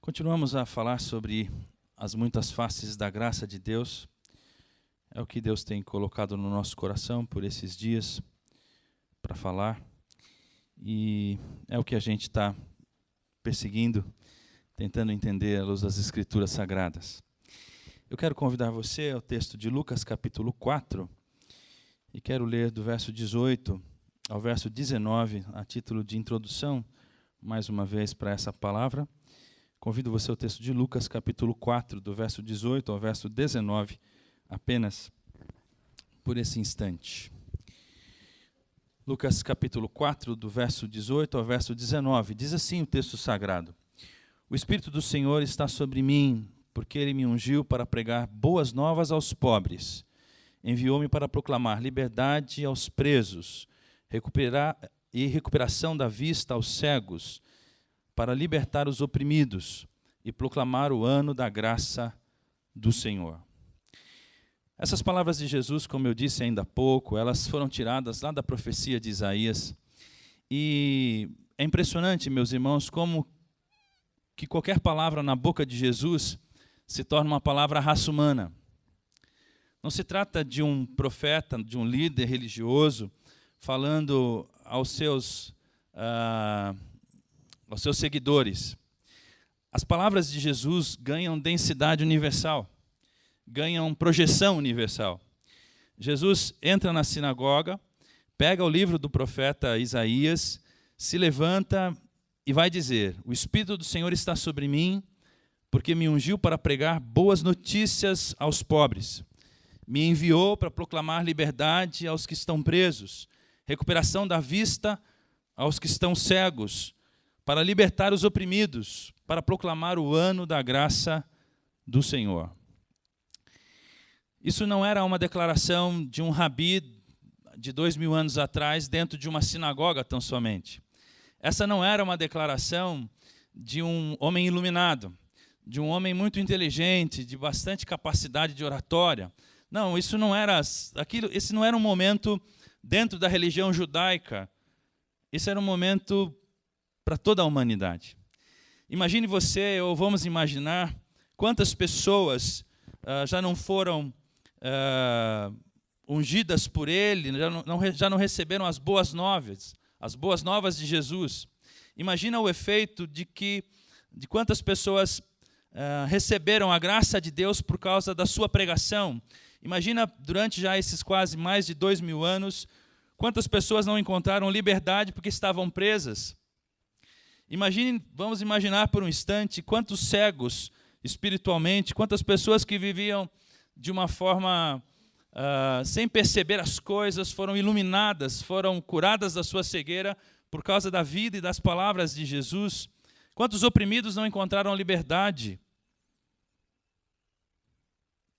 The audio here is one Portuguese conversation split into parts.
Continuamos a falar sobre as muitas faces da graça de Deus. É o que Deus tem colocado no nosso coração por esses dias para falar. E é o que a gente está perseguindo, tentando entender à luz das Escrituras Sagradas. Eu quero convidar você ao texto de Lucas capítulo 4 e quero ler do verso 18 ao verso 19, a título de introdução, mais uma vez, para essa palavra. Convido você ao texto de Lucas, capítulo 4, do verso 18 ao verso 19, apenas por esse instante. Lucas, capítulo 4, do verso 18 ao verso 19, diz assim o texto sagrado: O Espírito do Senhor está sobre mim, porque Ele me ungiu para pregar boas novas aos pobres. Enviou-me para proclamar liberdade aos presos, recuperação da vista aos cegos, para libertar os oprimidos e proclamar o ano da graça do Senhor. Essas palavras de Jesus, como eu disse ainda há pouco, elas foram tiradas lá da profecia de Isaías. E é impressionante, meus irmãos, como que qualquer palavra na boca de Jesus se torna uma palavra raça humana. Não se trata de um profeta, de um líder religioso, falando aos seus seguidores. As palavras de Jesus ganham densidade universal, ganham projeção universal. Jesus entra na sinagoga, pega o livro do profeta Isaías, se levanta e vai dizer: O Espírito do Senhor está sobre mim, porque me ungiu para pregar boas notícias aos pobres. Me enviou para proclamar liberdade aos que estão presos, recuperação da vista aos que estão cegos, para libertar os oprimidos, para proclamar o ano da graça do Senhor. Isso não era uma declaração de um rabi de 2000 anos atrás dentro de uma sinagoga tão somente. Essa não era uma declaração de um homem iluminado, de um homem muito inteligente, de bastante capacidade de oratória. Não, isso não era aquilo. Esse não era um momento dentro da religião judaica. Esse era um momento para toda a humanidade. Imagine você, ou vamos imaginar, quantas pessoas já não foram ungidas por ele, já não receberam as boas novas de Jesus. Imagina o efeito de quantas pessoas receberam a graça de Deus por causa da sua pregação. Imagina, durante já esses quase mais de 2000 anos, quantas pessoas não encontraram liberdade porque estavam presas. Vamos imaginar por um instante quantos cegos espiritualmente, quantas pessoas que viviam de uma forma sem perceber as coisas, foram iluminadas, foram curadas da sua cegueira por causa da vida e das palavras de Jesus. Quantos oprimidos não encontraram liberdade?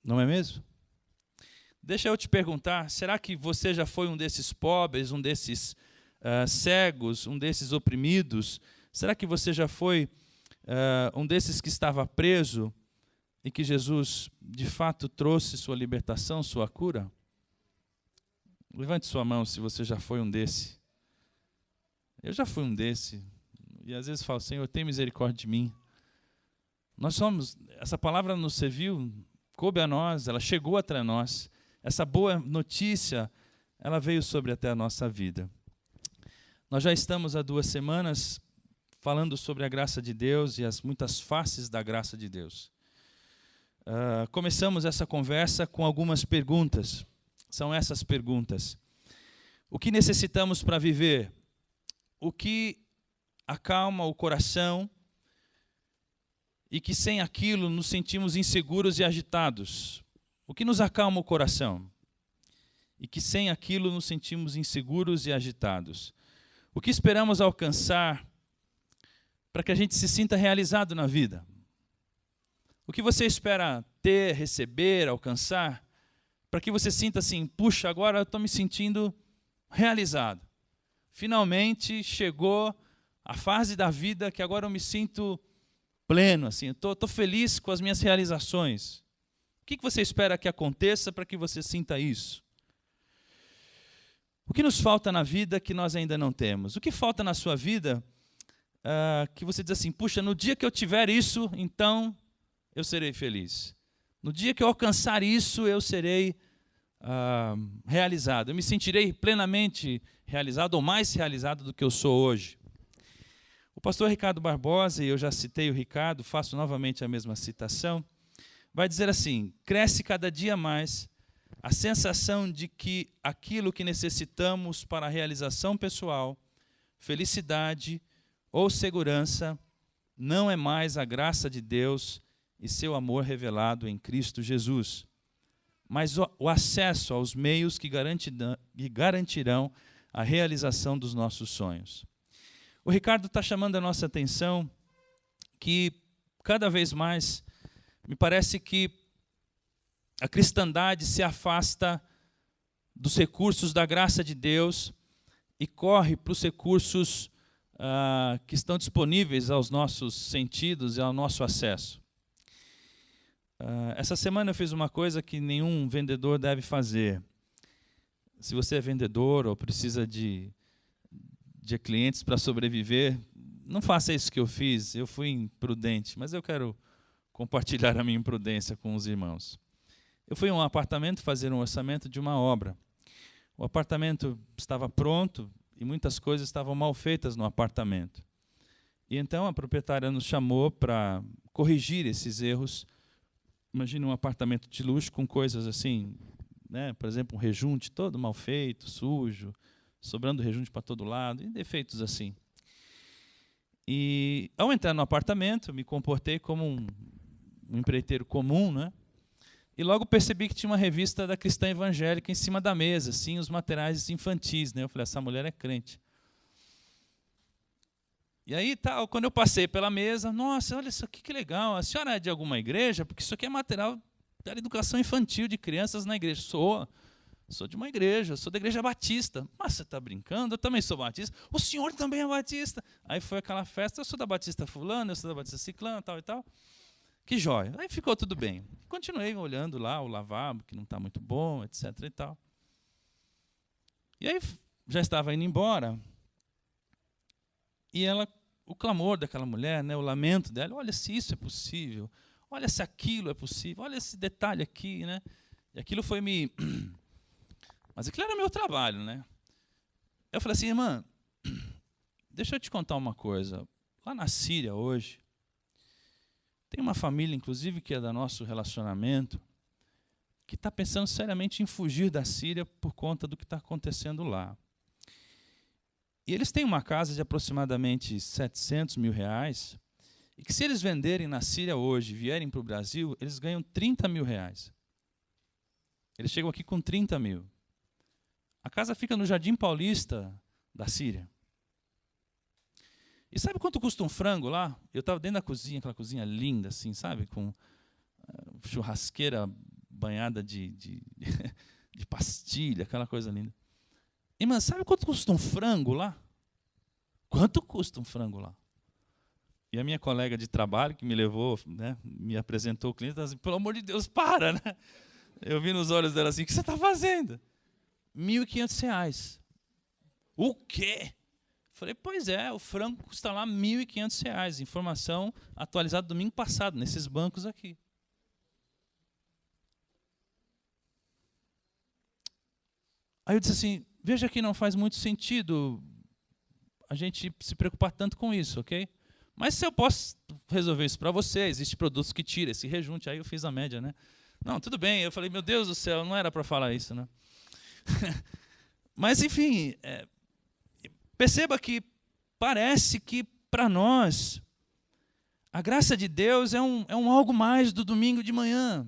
Não é mesmo? Deixa eu te perguntar, será que você já foi um desses pobres, um desses cegos, um desses oprimidos? Será que você já foi um desses que estava preso e que Jesus, de fato, trouxe sua libertação, sua cura? Levante sua mão se você já foi um desse. Eu já fui um desse. E às vezes falo: Senhor, tem misericórdia de mim. Essa palavra nos serviu, coube a nós, ela chegou até nós. Essa boa notícia, ela veio sobre até a nossa vida. Nós já estamos há 2 semanas falando sobre a graça de Deus e as muitas faces da graça de Deus. Começamos essa conversa com algumas perguntas. São essas perguntas: o que necessitamos para viver? O que acalma o coração e que sem aquilo nos sentimos inseguros e agitados? O que nos acalma o coração e que sem aquilo nos sentimos inseguros e agitados? O que esperamos alcançar para que a gente se sinta realizado na vida? O que você espera ter, receber, alcançar, para que você sinta assim: puxa, agora eu estou me sentindo realizado. Finalmente chegou a fase da vida que agora eu me sinto pleno, assim, estou feliz com as minhas realizações. O que você espera que aconteça para que você sinta isso? O que nos falta na vida que nós ainda não temos? O que falta na sua vida que você diz assim, puxa, no dia que eu tiver isso, então eu serei feliz. No dia que eu alcançar isso, eu serei realizado. Eu me sentirei plenamente realizado ou mais realizado do que eu sou hoje. O pastor Ricardo Barbosa, e eu já citei o Ricardo, faço novamente a mesma citação, vai dizer assim, cresce cada dia mais a sensação de que aquilo que necessitamos para a realização pessoal, felicidade ou segurança, não é mais a graça de Deus e seu amor revelado em Cristo Jesus, mas o acesso aos meios que garantirão a realização dos nossos sonhos. O Ricardo está chamando a nossa atenção que, cada vez mais, me parece que a cristandade se afasta dos recursos da graça de Deus e corre para os recursos que estão disponíveis aos nossos sentidos e ao nosso acesso. Essa semana eu fiz uma coisa que nenhum vendedor deve fazer. Se você é vendedor ou precisa de clientes para sobreviver, não faça isso que eu fiz. Eu fui imprudente, mas eu quero compartilhar a minha imprudência com os irmãos. Eu fui a um apartamento fazer um orçamento de uma obra. O apartamento estava pronto e muitas coisas estavam mal feitas no apartamento. E então a proprietária nos chamou para corrigir esses erros. Imagina um apartamento de luxo com coisas assim, né? Por exemplo, um rejunte todo mal feito, sujo, sobrando rejunte para todo lado, e defeitos assim. E ao entrar no apartamento, me comportei como um empreiteiro comum, né? E logo percebi que tinha uma revista da Cristã Evangélica em cima da mesa, assim, os materiais infantis, né? Eu falei, essa mulher é crente. E aí, quando eu passei pela mesa, nossa, olha isso aqui que legal, a senhora é de alguma igreja? Porque isso aqui é material da educação infantil de crianças na igreja. Sou de uma igreja, sou da igreja batista. Mas você está brincando? Eu também sou batista. O senhor também é batista. Aí foi aquela festa, eu sou da batista fulano, eu sou da batista ciclano, tal e tal. Que jóia. Aí ficou tudo bem. Continuei olhando lá o lavabo, que não está muito bom, etc. e tal. E aí já estava indo embora. E o clamor daquela mulher, né, o lamento dela, olha se isso é possível, olha se aquilo é possível, olha esse detalhe aqui, né? E aquilo foi me... Mas aquilo era meu trabalho, né? Eu falei assim, irmã, deixa eu te contar uma coisa. Lá na Síria hoje, tem uma família, inclusive, que é do nosso relacionamento, que está pensando seriamente em fugir da Síria por conta do que está acontecendo lá. E eles têm uma casa de aproximadamente 700 mil reais, e que se eles venderem na Síria hoje e vierem para o Brasil, eles ganham 30 mil reais. Eles chegam aqui com 30 mil. A casa fica no Jardim Paulista da Síria. E sabe quanto custa um frango lá? Eu estava dentro da cozinha, aquela cozinha linda, assim, sabe? Com churrasqueira banhada de pastilha, aquela coisa linda. Irmã, sabe quanto custa um frango lá? Quanto custa um frango lá? E a minha colega de trabalho, que me levou, né, me apresentou o cliente, ela disse, pelo amor de Deus, para, né? Eu vi nos olhos dela assim, o que você está fazendo? R$1.500. O quê? Falei, pois é, o frango custa lá R$1.500. Informação atualizada domingo passado, nesses bancos aqui. Aí eu disse assim, veja que não faz muito sentido a gente se preocupar tanto com isso, ok? Mas se eu posso resolver isso para você, existem produtos que tiram esse rejunte, aí eu fiz a média, né? Não, tudo bem. Eu falei, meu Deus do céu, não era para falar isso, né? Mas, enfim, perceba que parece que, para nós, a graça de Deus é um algo mais do domingo de manhã.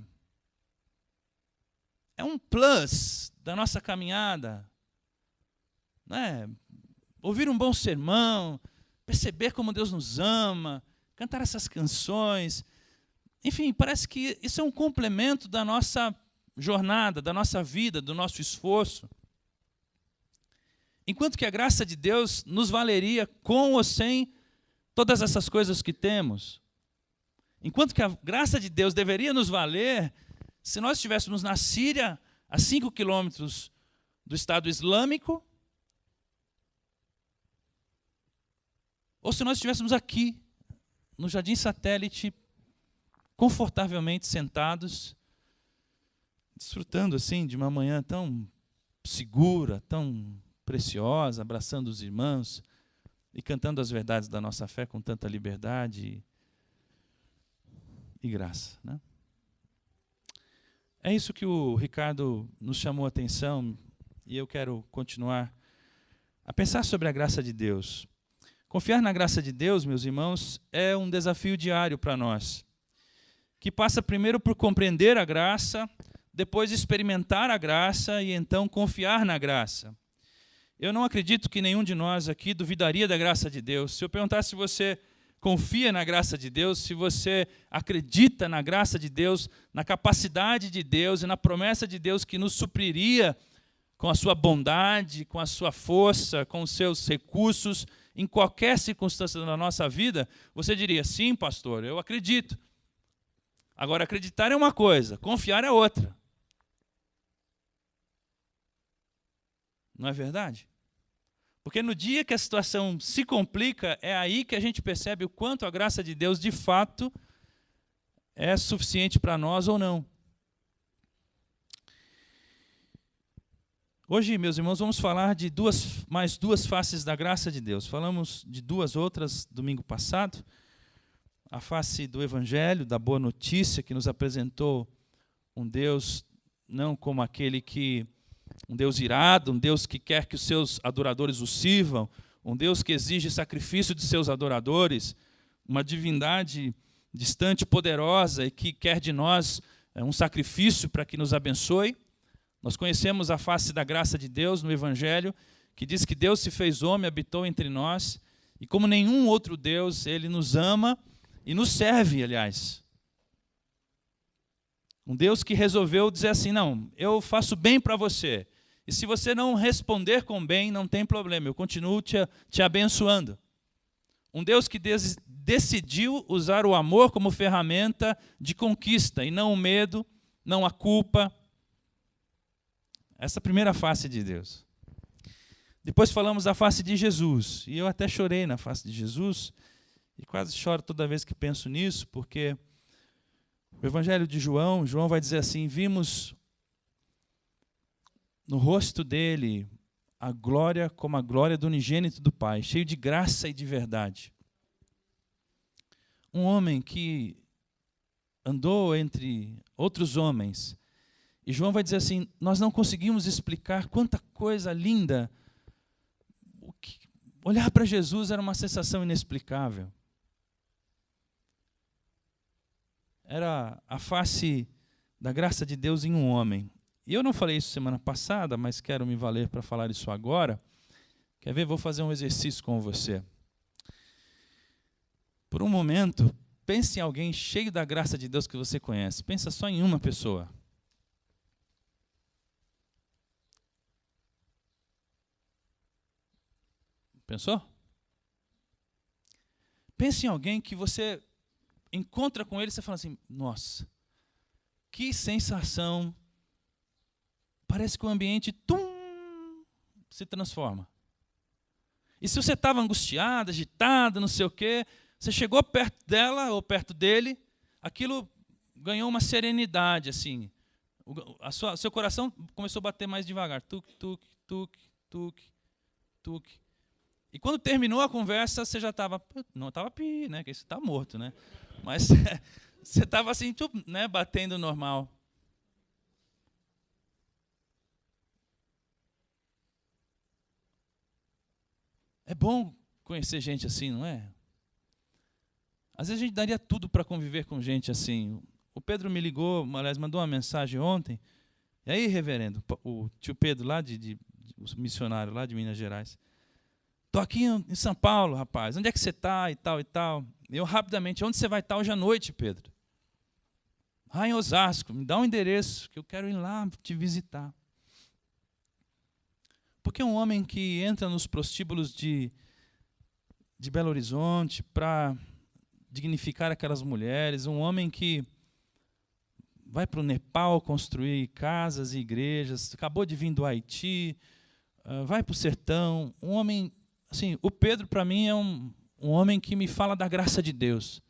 É um plus da nossa caminhada. Né? Ouvir um bom sermão, perceber como Deus nos ama, cantar essas canções. Enfim, parece que isso é um complemento da nossa jornada, da nossa vida, do nosso esforço. Enquanto que a graça de Deus nos valeria com ou sem todas essas coisas que temos. Enquanto que a graça de Deus deveria nos valer se nós estivéssemos na Síria, a 5 quilômetros do Estado Islâmico, Ou se nós estivéssemos aqui, no Jardim Satélite, confortavelmente sentados, desfrutando assim de uma manhã tão segura, tão preciosa, abraçando os irmãos e cantando as verdades da nossa fé com tanta liberdade e graça, né? É isso que o Ricardo nos chamou a atenção, e eu quero continuar a pensar sobre a graça de Deus. Confiar na graça de Deus, meus irmãos, é um desafio diário para nós, que passa primeiro por compreender a graça, depois experimentar a graça e então confiar na graça. Eu não acredito que nenhum de nós aqui duvidaria da graça de Deus. Se eu perguntasse se você confia na graça de Deus, se você acredita na graça de Deus, na capacidade de Deus e na promessa de Deus que nos supriria com a sua bondade, com a sua força, com os seus recursos, em qualquer circunstância da nossa vida, você diria, sim, pastor, eu acredito. Agora, acreditar é uma coisa, confiar é outra. Não é verdade? Porque no dia que a situação se complica, é aí que a gente percebe o quanto a graça de Deus, de fato, é suficiente para nós ou não. Hoje, meus irmãos, vamos falar de mais duas faces da graça de Deus. Falamos de duas outras domingo passado. A face do Evangelho, da boa notícia, que nos apresentou um Deus não como aquele que... um Deus irado, um Deus que quer que os seus adoradores o sirvam, um Deus que exige sacrifício de seus adoradores, uma divindade distante, poderosa e que quer de nós um sacrifício para que nos abençoe. Nós conhecemos a face da graça de Deus no Evangelho, que diz que Deus se fez homem, habitou entre nós, e como nenhum outro Deus, Ele nos ama e nos serve, aliás. Um Deus que resolveu dizer assim, não, eu faço bem para você, e se você não responder com bem, não tem problema, eu continuo te abençoando. Um Deus que decidiu usar o amor como ferramenta de conquista, e não o medo, não a culpa. Essa é a primeira face de Deus. Depois falamos da face de Jesus, e eu até chorei na face de Jesus, e quase choro toda vez que penso nisso, porque o Evangelho de João vai dizer assim, vimos no rosto dele a glória como a glória do unigênito do Pai, cheio de graça e de verdade. Um homem que andou entre outros homens, e João vai dizer assim, nós não conseguimos explicar quanta coisa linda. Olhar para Jesus era uma sensação inexplicável. Era a face da graça de Deus em um homem. E eu não falei isso semana passada, mas quero me valer para falar isso agora. Quer ver? Vou fazer um exercício com você. Por um momento, pense em alguém cheio da graça de Deus que você conhece. Pensa só em uma pessoa. Pensou? Pense em alguém que você encontra com ele e você fala assim, nossa, que sensação, parece que o ambiente se transforma. E se você estava angustiado, agitado, não sei o quê, você chegou perto dela ou perto dele, aquilo ganhou uma serenidade, assim. Seu coração começou a bater mais devagar. Tuc, tuc, tuc, tuc, tuc. E quando terminou a conversa, você já estava... Não estava né? Que você está morto, né? Mas você estava assim, né? Batendo normal. É bom conhecer gente assim, não é? Às vezes a gente daria tudo para conviver com gente assim. O Pedro me ligou, aliás, mandou uma mensagem ontem. E aí, reverendo, o tio Pedro, lá o missionário lá de Minas Gerais. Estou aqui em São Paulo, rapaz. Onde é que você está? E tal, e tal. Eu rapidamente, onde você vai estar hoje à noite, Pedro? Em Osasco. Me dá um endereço, que eu quero ir lá te visitar. Porque um homem que entra nos prostíbulos de Belo Horizonte para dignificar aquelas mulheres, um homem que vai para o Nepal construir casas e igrejas, acabou de vir do Haiti, vai para o sertão, um homem... Assim, o Pedro, para mim, é um um homem que me fala da graça de Deus.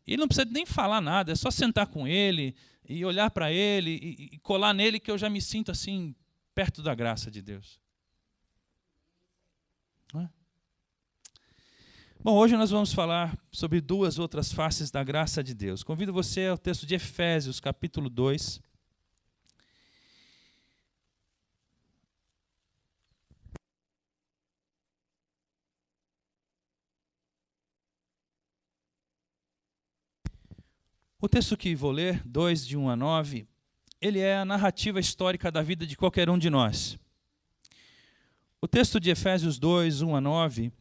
E ele não precisa nem falar nada, é só sentar com ele e olhar para ele e colar nele que eu já me sinto assim, perto da graça de Deus. Não é? Bom, hoje nós vamos falar sobre duas outras faces da graça de Deus. Convido você ao texto de Efésios, capítulo 2. O texto que vou ler, 2, de 1 a 9, ele é a narrativa histórica da vida de qualquer um de nós. O texto de Efésios 2, 1 a 9,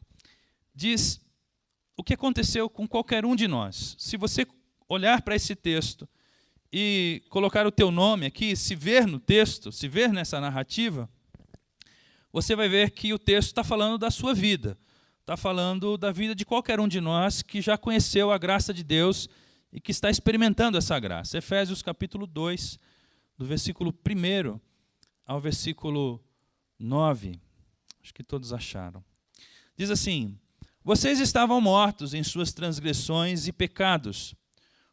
diz o que aconteceu com qualquer um de nós. Se você olhar para esse texto e colocar o teu nome aqui, se ver no texto, se ver nessa narrativa, você vai ver que o texto está falando da sua vida. Está falando da vida de qualquer um de nós que já conheceu a graça de Deus e que está experimentando essa graça. Efésios capítulo 2, do versículo 1 ao versículo 9. Acho que todos acharam. Diz assim: vocês estavam mortos em suas transgressões e pecados,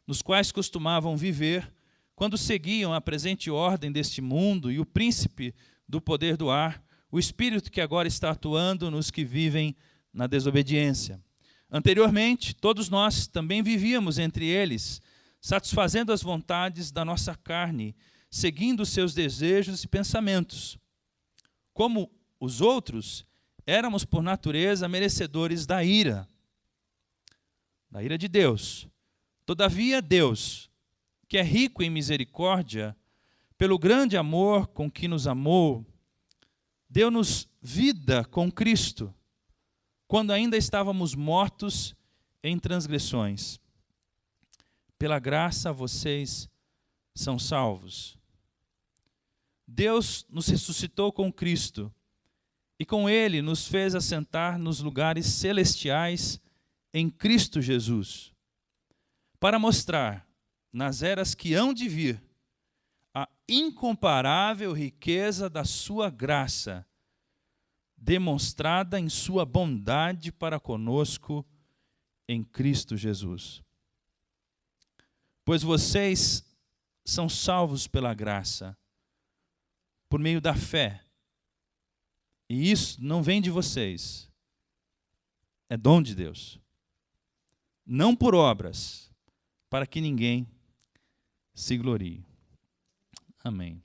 nos quais costumavam viver, quando seguiam a presente ordem deste mundo e o príncipe do poder do ar, o espírito que agora está atuando nos que vivem na desobediência. Anteriormente, todos nós também vivíamos entre eles, satisfazendo as vontades da nossa carne, seguindo os seus desejos e pensamentos. Como os outros, éramos por natureza merecedores da ira de Deus. Todavia, Deus, que é rico em misericórdia, pelo grande amor com que nos amou, deu-nos vida com Cristo, quando ainda estávamos mortos em transgressões. Pela graça vocês são salvos. Deus nos ressuscitou com Cristo e com Ele nos fez assentar nos lugares celestiais em Cristo Jesus, para mostrar, nas eras que hão de vir, a incomparável riqueza da sua graça, demonstrada em sua bondade para conosco em Cristo Jesus. Pois vocês são salvos pela graça, por meio da fé. E isso não vem de vocês, é dom de Deus. Não por obras, para que ninguém se glorie. Amém.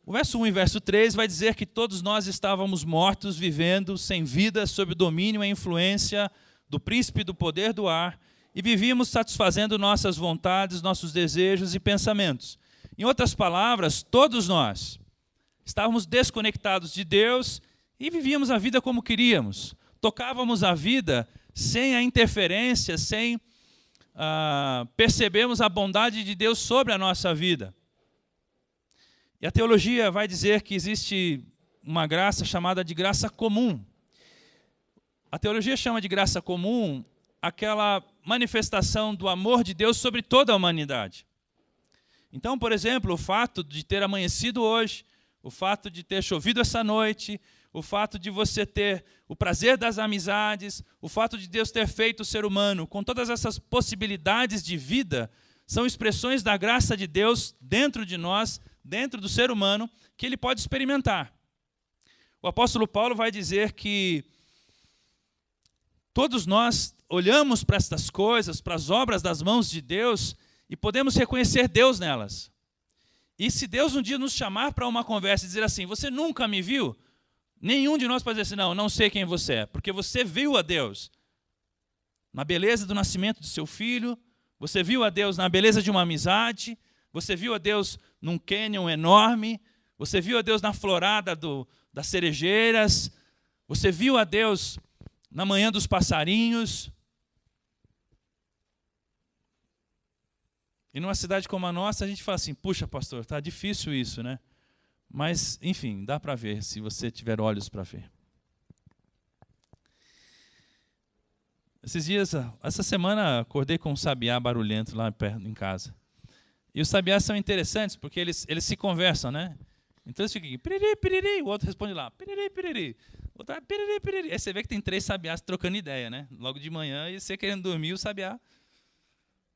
O verso 1 e verso 3 vai dizer que todos nós estávamos mortos, vivendo sem vida, sob o domínio e a influência do príncipe do poder do ar, e vivíamos satisfazendo nossas vontades, nossos desejos e pensamentos. Em outras palavras, todos nós estávamos desconectados de Deus e vivíamos a vida como queríamos. Tocávamos a vida sem a interferência, sem percebermos a bondade de Deus sobre a nossa vida. E a teologia vai dizer que existe uma graça chamada de graça comum. A teologia chama de graça comum aquela manifestação do amor de Deus sobre toda a humanidade. Então, por exemplo, o fato de ter amanhecido hoje, o fato de ter chovido essa noite, o fato de você ter o prazer das amizades, o fato de Deus ter feito o ser humano com todas essas possibilidades de vida, são expressões da graça de Deus dentro de nós, dentro do ser humano, que ele pode experimentar. O apóstolo Paulo vai dizer que todos nós olhamos para estas coisas, para as obras das mãos de Deus, e podemos reconhecer Deus nelas. E se Deus um dia nos chamar para uma conversa e dizer assim, você nunca me viu? Nenhum de nós pode dizer assim, não sei quem você é, porque você viu a Deus na beleza do nascimento de seu filho, você viu a Deus na beleza de uma amizade, você viu a Deus num cânion enorme, você viu a Deus na florada das cerejeiras, você viu a Deus na manhã dos passarinhos. E numa cidade como a nossa, a gente fala assim, puxa, pastor, está difícil isso, né? Mas, enfim, dá para ver, se você tiver olhos para ver. Esses dias, essa semana, acordei com um sabiá barulhento lá perto em casa. E os sabiás são interessantes, porque eles se conversam, né? Então eles ficam aqui, piriri, piriri, o outro responde lá, piriri, piriri. Outro vai piriri, piriri. Aí você vê que tem 3 sabiás trocando ideia, né? Logo de manhã, e você querendo dormir, o sabiá.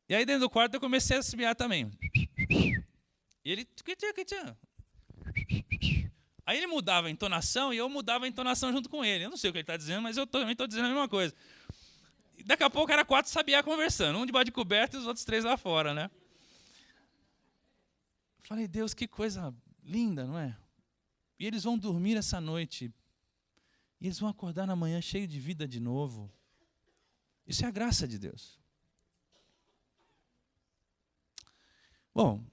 E aí dentro do quarto eu comecei a assobiar também. E ele... Aí ele mudava a entonação e eu mudava a entonação junto com ele. Eu não sei o que ele está dizendo, mas eu também estou dizendo a mesma coisa. E daqui a pouco era 4 sabiá conversando, um debaixo de coberta e os outros 3 lá fora, né? Falei, Deus, que coisa linda, não é? E eles vão dormir essa noite. E eles vão acordar na manhã cheio de vida de novo. Isso é a graça de Deus. Bom,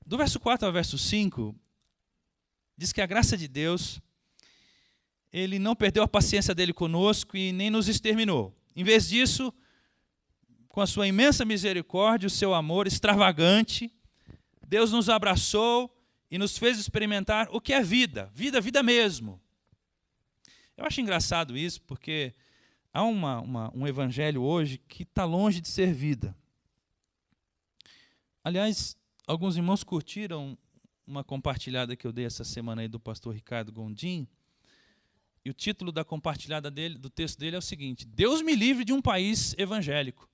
do verso 4 ao verso 5, diz que a graça de Deus, ele não perdeu a paciência dele conosco e nem nos exterminou. Em vez disso, com a sua imensa misericórdia, o seu amor extravagante, Deus nos abraçou e nos fez experimentar o que é vida. Vida, vida mesmo. Eu acho engraçado isso, porque há um evangelho hoje que está longe de ser vida. Aliás, alguns irmãos curtiram uma compartilhada que eu dei essa semana aí do pastor Ricardo Gondim, e o título da compartilhada dele, do texto dele é o seguinte: Deus me livre de um país evangélico.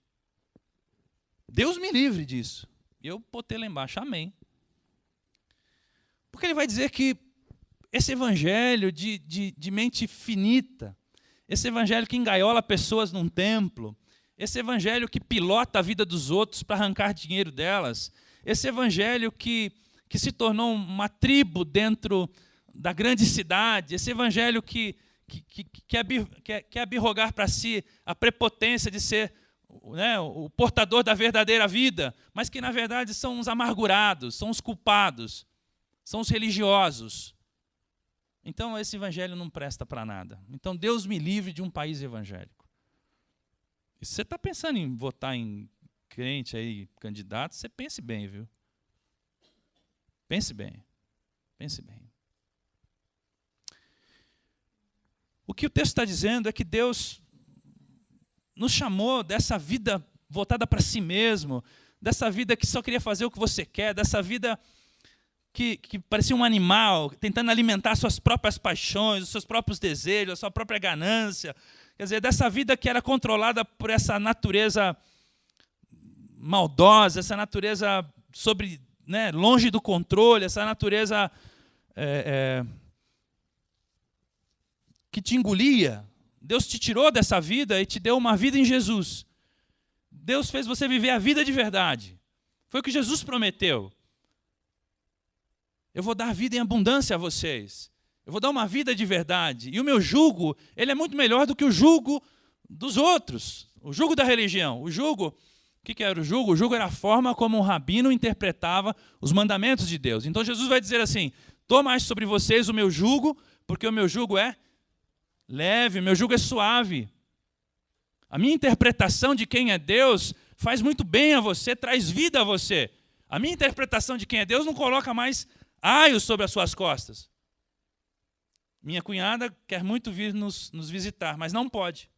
Deus me livre disso. E eu botei lá embaixo, amém. Porque ele vai dizer que esse evangelho de mente finita, esse evangelho que engaiola pessoas num templo, esse evangelho que pilota a vida dos outros para arrancar dinheiro delas, esse evangelho que se tornou uma tribo dentro da grande cidade, esse evangelho que quer abrogar para si a prepotência de ser, né, o portador da verdadeira vida, mas que na verdade são os amargurados, são os culpados, são os religiosos. Então esse evangelho não presta para nada. Então Deus me livre de um país evangélico. E se você está pensando em votar em crente aí, candidato, você pense bem, viu? Pense bem. Pense bem. O que o texto está dizendo é que Deus nos chamou dessa vida voltada para si mesmo, dessa vida que só queria fazer o que você quer, dessa vida que parecia um animal, tentando alimentar suas próprias paixões, os seus próprios desejos, a sua própria ganância. Quer dizer, dessa vida que era controlada por essa natureza maldosa, essa natureza longe do controle, essa natureza que te engolia. Deus te tirou dessa vida e te deu uma vida em Jesus. Deus fez você viver a vida de verdade. Foi o que Jesus prometeu. Eu vou dar vida em abundância a vocês. Eu vou dar uma vida de verdade. E o meu jugo, ele é muito melhor do que o jugo dos outros. O jugo da religião. O jugo, o que era o jugo? O jugo era a forma como um rabino interpretava os mandamentos de Deus. Então Jesus vai dizer assim: tomai sobre vocês o meu jugo, porque o meu jugo é leve, o meu jugo é suave. A minha interpretação de quem é Deus faz muito bem a você, traz vida a você. A minha interpretação de quem é Deus não coloca mais aios sobre as suas costas. Minha cunhada quer muito vir nos visitar, mas não pode.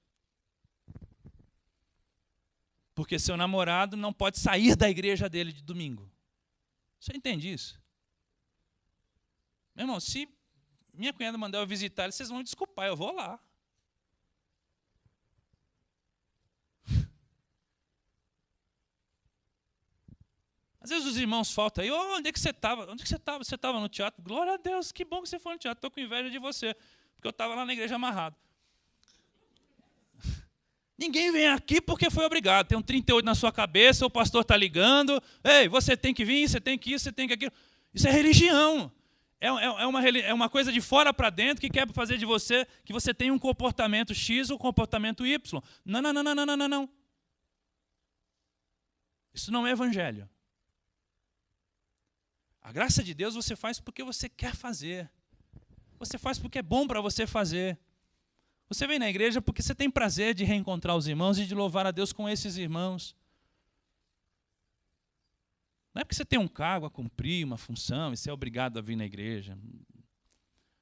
Porque seu namorado não pode sair da igreja dele de domingo. Você entende isso? Meu irmão, se minha cunhada mandar eu visitar, vocês vão me desculpar, eu vou lá. Às vezes os irmãos faltam aí, onde é que você estava? Onde é que você estava? Você estava no teatro? Glória a Deus, que bom que você foi no teatro. Estou com inveja de você, porque eu estava lá na igreja amarrado. Ninguém vem aqui porque foi obrigado. Tem um 38 na sua cabeça, o pastor está ligando. Ei, você tem que vir, você tem que isso, você tem que aquilo. Isso é religião. É uma coisa de fora para dentro que quer fazer de você que você tenha um comportamento X ou um comportamento Y. Não. Isso não é evangelho. A graça de Deus você faz porque você quer fazer. Você faz porque é bom para você fazer. Você vem na igreja porque você tem prazer de reencontrar os irmãos e de louvar a Deus com esses irmãos. Não é porque você tem um cargo a cumprir, uma função, e você é obrigado a vir na igreja.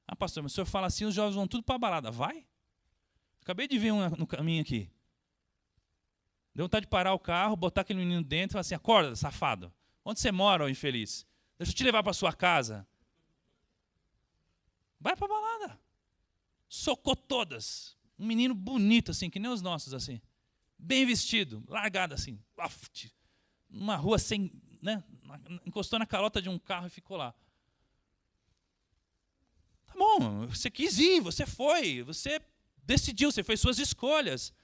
Ah, pastor, mas o senhor fala assim, os jovens vão tudo para a balada. Vai. Acabei de ver um no caminho aqui. Deu vontade de parar o carro, botar aquele menino dentro e falar assim: acorda, safado. Onde você mora, ó infeliz? Deixa eu te levar para sua casa. Vai para a balada. socou todas. Um menino bonito, assim, que nem os nossos, assim. Bem vestido, largado, assim. Numa rua sem, né? Encostou na calota de um carro e ficou lá. Tá bom, você quis ir, você foi, você decidiu, você fez suas escolhas.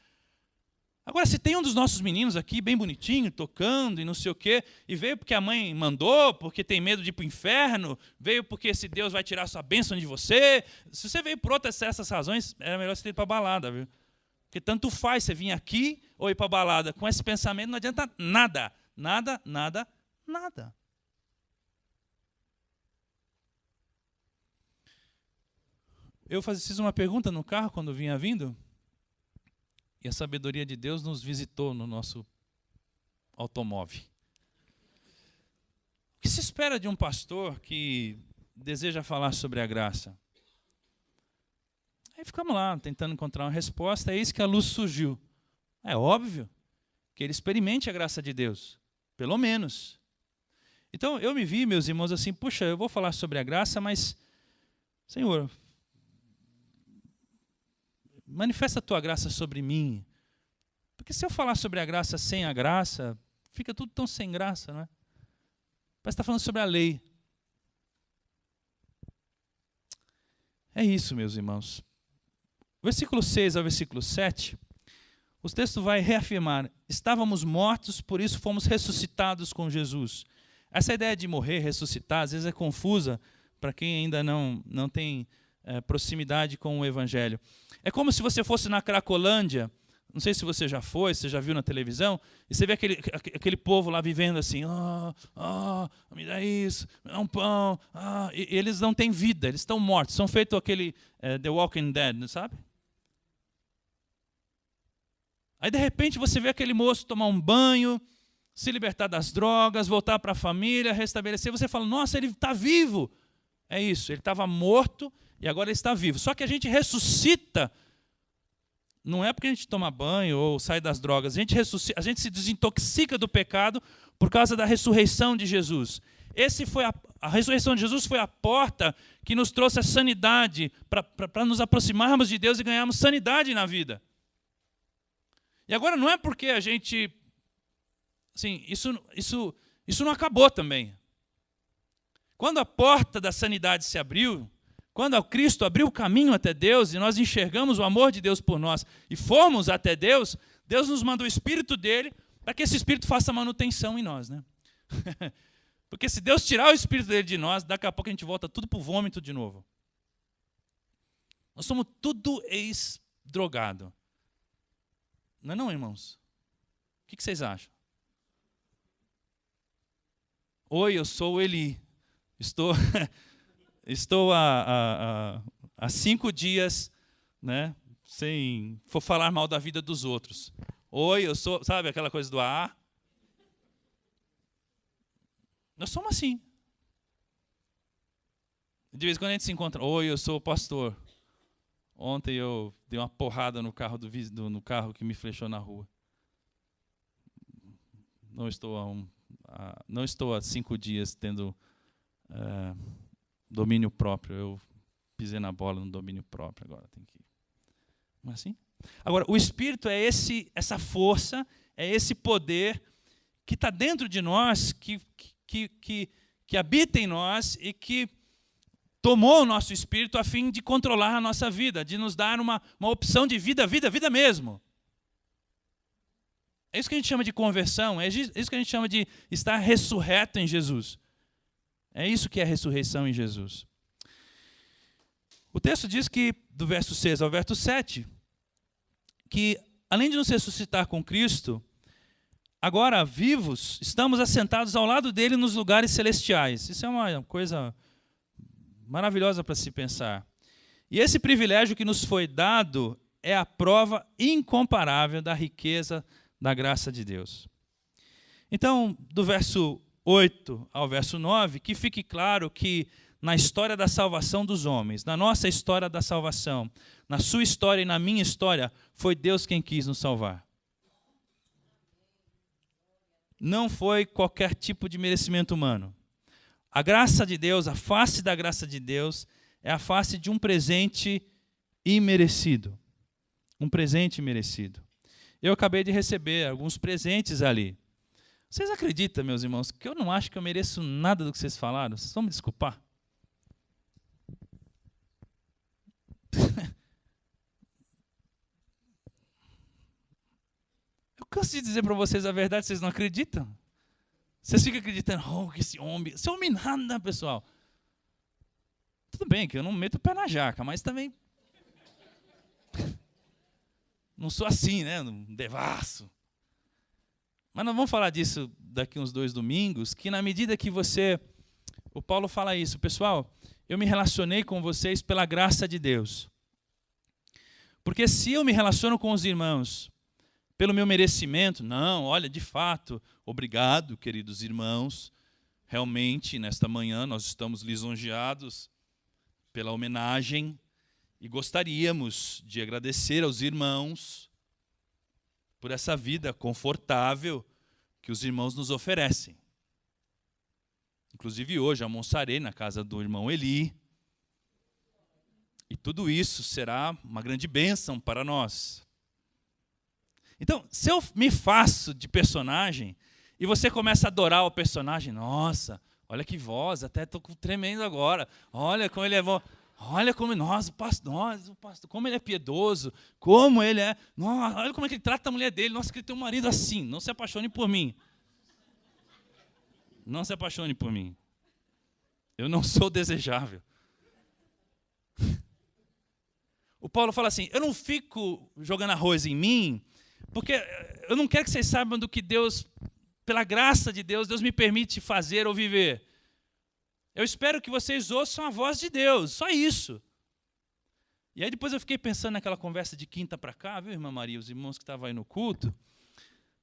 Agora, se tem um dos nossos meninos aqui, bem bonitinho, tocando e não sei o quê, e veio porque a mãe mandou, porque tem medo de ir para o inferno, veio porque esse Deus vai tirar sua bênção de você, se você veio por outras essas razões, era melhor você ir para a balada, viu? Porque tanto faz você vir aqui ou ir para a balada. Com esse pensamento não adianta nada, nada, nada, nada. Eu fiz uma pergunta no carro quando vinha vindo, e a sabedoria de Deus nos visitou no nosso automóvel. O que se espera de um pastor que deseja falar sobre a graça? Aí ficamos lá, tentando encontrar uma resposta, é isso que a luz surgiu. É óbvio que ele experimente a graça de Deus, pelo menos. Então, eu me vi, meus irmãos, assim, puxa, eu vou falar sobre a graça, mas, Senhor, manifesta a tua graça sobre mim. Porque se eu falar sobre a graça sem a graça, fica tudo tão sem graça, não é? Parece que está falando sobre a lei. É isso, meus irmãos. Versículo 6 ao versículo 7, o texto vai reafirmar: estávamos mortos, por isso fomos ressuscitados com Jesus. Essa ideia de morrer, ressuscitar, às vezes é confusa para quem ainda não tem proximidade com o Evangelho. É como se você fosse na Cracolândia, não sei se você já foi, se você já viu na televisão, e você vê aquele povo lá vivendo assim, me dá isso, me dá um pão, e eles não têm vida, eles estão mortos, são feitos aquele The Walking Dead, sabe? Aí de repente você vê aquele moço tomar um banho, se libertar das drogas, voltar para a família, restabelecer, você fala, nossa, ele está vivo. É isso, ele estava morto e agora ele está vivo. Só que a gente ressuscita, não é porque a gente toma banho ou sai das drogas, a gente se desintoxica do pecado por causa da ressurreição de Jesus. A ressurreição de Jesus foi a porta que nos trouxe a sanidade, para nos aproximarmos de Deus e ganharmos sanidade na vida. E agora não é porque a gente... Assim, isso não acabou também. Quando a porta da sanidade se abriu, quando Cristo abriu o caminho até Deus e nós enxergamos o amor de Deus por nós e fomos até Deus, Deus nos mandou o Espírito dele para que esse Espírito faça manutenção em nós, né? Porque se Deus tirar o Espírito dele de nós, daqui a pouco a gente volta tudo para o vômito de novo. Nós somos tudo ex-drogado. Não é não, irmãos? O que vocês acham? Oi, eu sou o Eli. Estou há 5 dias, né, sem falar mal da vida dos outros. Oi, eu sou... Sabe aquela coisa do A? Nós somos assim. De vez em quando a gente se encontra. Oi, eu sou o pastor. Ontem eu dei uma porrada no carro no carro que me flechou na rua. Não estou há 5 dias tendo domínio próprio. Eu pisei na bola no domínio próprio. Agora tem que... Não é assim? Agora, o Espírito é essa força, é esse poder que está dentro de nós, que habita em nós e que tomou o nosso espírito a fim de controlar a nossa vida, de nos dar uma opção de vida mesmo. É isso que a gente chama de conversão, é isso que a gente chama de estar ressurreto em Jesus. É isso que é a ressurreição em Jesus. O texto diz que, do verso 6 ao verso 7, que além de nos ressuscitar com Cristo, agora vivos, estamos assentados ao lado dele nos lugares celestiais. Isso é uma coisa maravilhosa para se pensar. E esse privilégio que nos foi dado é a prova incomparável da riqueza da graça de Deus. Então, do verso 8 ao verso 9, que fique claro que na história da salvação dos homens, na nossa história da salvação, na sua história e na minha história, foi Deus quem quis nos salvar. Não foi qualquer tipo de merecimento humano. A graça de Deus, a face da graça de Deus, é a face de um presente imerecido. Um presente merecido. Eu acabei de receber alguns presentes ali. Vocês acreditam, meus irmãos, que eu não acho que eu mereço nada do que vocês falaram? Vocês vão me desculpar? Eu canso de dizer para vocês a verdade, vocês não acreditam? Vocês ficam acreditando, oh, que esse homem nada, pessoal. Tudo bem que eu não meto o pé na jaca, mas também não sou assim, né? Um devasso. Mas nós vamos falar disso daqui uns 2 domingos, que na medida que o Paulo fala isso, pessoal, eu me relacionei com vocês pela graça de Deus. Porque se eu me relaciono com os irmãos pelo meu merecimento, não, olha, de fato, obrigado, queridos irmãos, realmente, nesta manhã, nós estamos lisonjeados pela homenagem e gostaríamos de agradecer aos irmãos por essa vida confortável que os irmãos nos oferecem. Inclusive hoje almoçarei na casa do irmão Eli. E tudo isso será uma grande bênção para nós. Então, se eu me faço de personagem e você começa a adorar o personagem, nossa, olha que voz, até estou tremendo agora. Olha como ele é bom. Olha como o pastor, como ele é piedoso, como ele é. Nossa, olha como é que ele trata a mulher dele. Nossa, que ele tem um marido assim. Não se apaixone por mim. Não se apaixone por mim. Eu não sou desejável. O Paulo fala assim, eu não fico jogando arroz em mim, porque eu não quero que vocês saibam do que Deus, pela graça de Deus, Deus me permite fazer ou viver. Eu espero que vocês ouçam a voz de Deus, só isso. E aí depois eu fiquei pensando naquela conversa de quinta para cá, viu, irmã Maria, os irmãos que estavam aí no culto,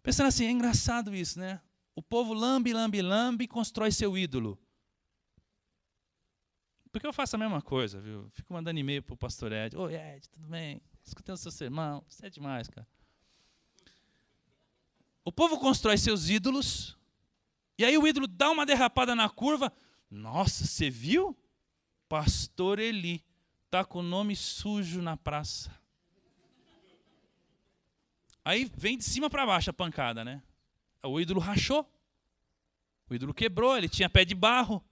pensando assim, é engraçado isso, né? O povo lambe e constrói seu ídolo. Porque eu faço a mesma coisa, viu? Fico mandando e-mail para o pastor Ed. Oi, Ed, tudo bem? Escutei o seu sermão. Isso é demais, cara. O povo constrói seus ídolos, e aí o ídolo dá uma derrapada na curva. Nossa, você viu? Pastor Eli está com o nome sujo na praça. Aí vem de cima para baixo a pancada, né? O ídolo rachou. O ídolo quebrou, ele tinha pé de barro.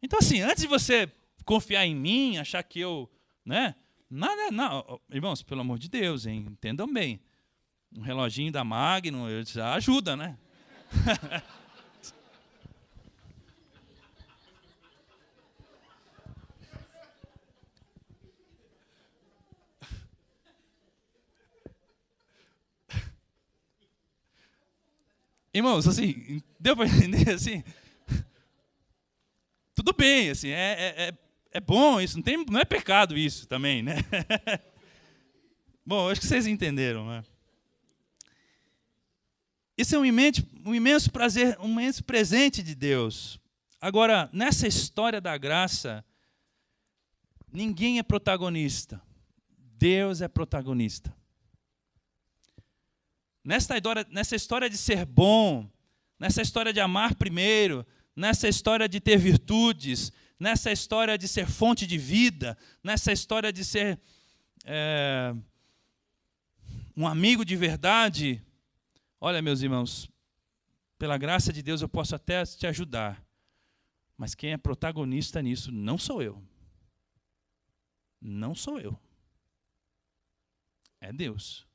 Então, assim, antes de você confiar em mim, achar que eu, né? Nada, não. Irmãos, pelo amor de Deus, hein? Entendam bem. Um reloginho da Magnum já ajuda, né? Irmãos, assim, deu para entender, assim? Tudo bem, assim, é bom isso, não é pecado isso também, né? Bom, acho que vocês entenderam, né? Isso é um imenso prazer, um imenso presente de Deus. Agora, nessa história da graça, ninguém é protagonista. Deus é protagonista. Nessa história de ser bom, nessa história de amar primeiro, nessa história de ter virtudes, nessa história de ser fonte de vida, nessa história de ser um amigo de verdade. Olha, meus irmãos, pela graça de Deus eu posso até te ajudar, mas quem é protagonista nisso não sou eu. Não sou eu. É Deus.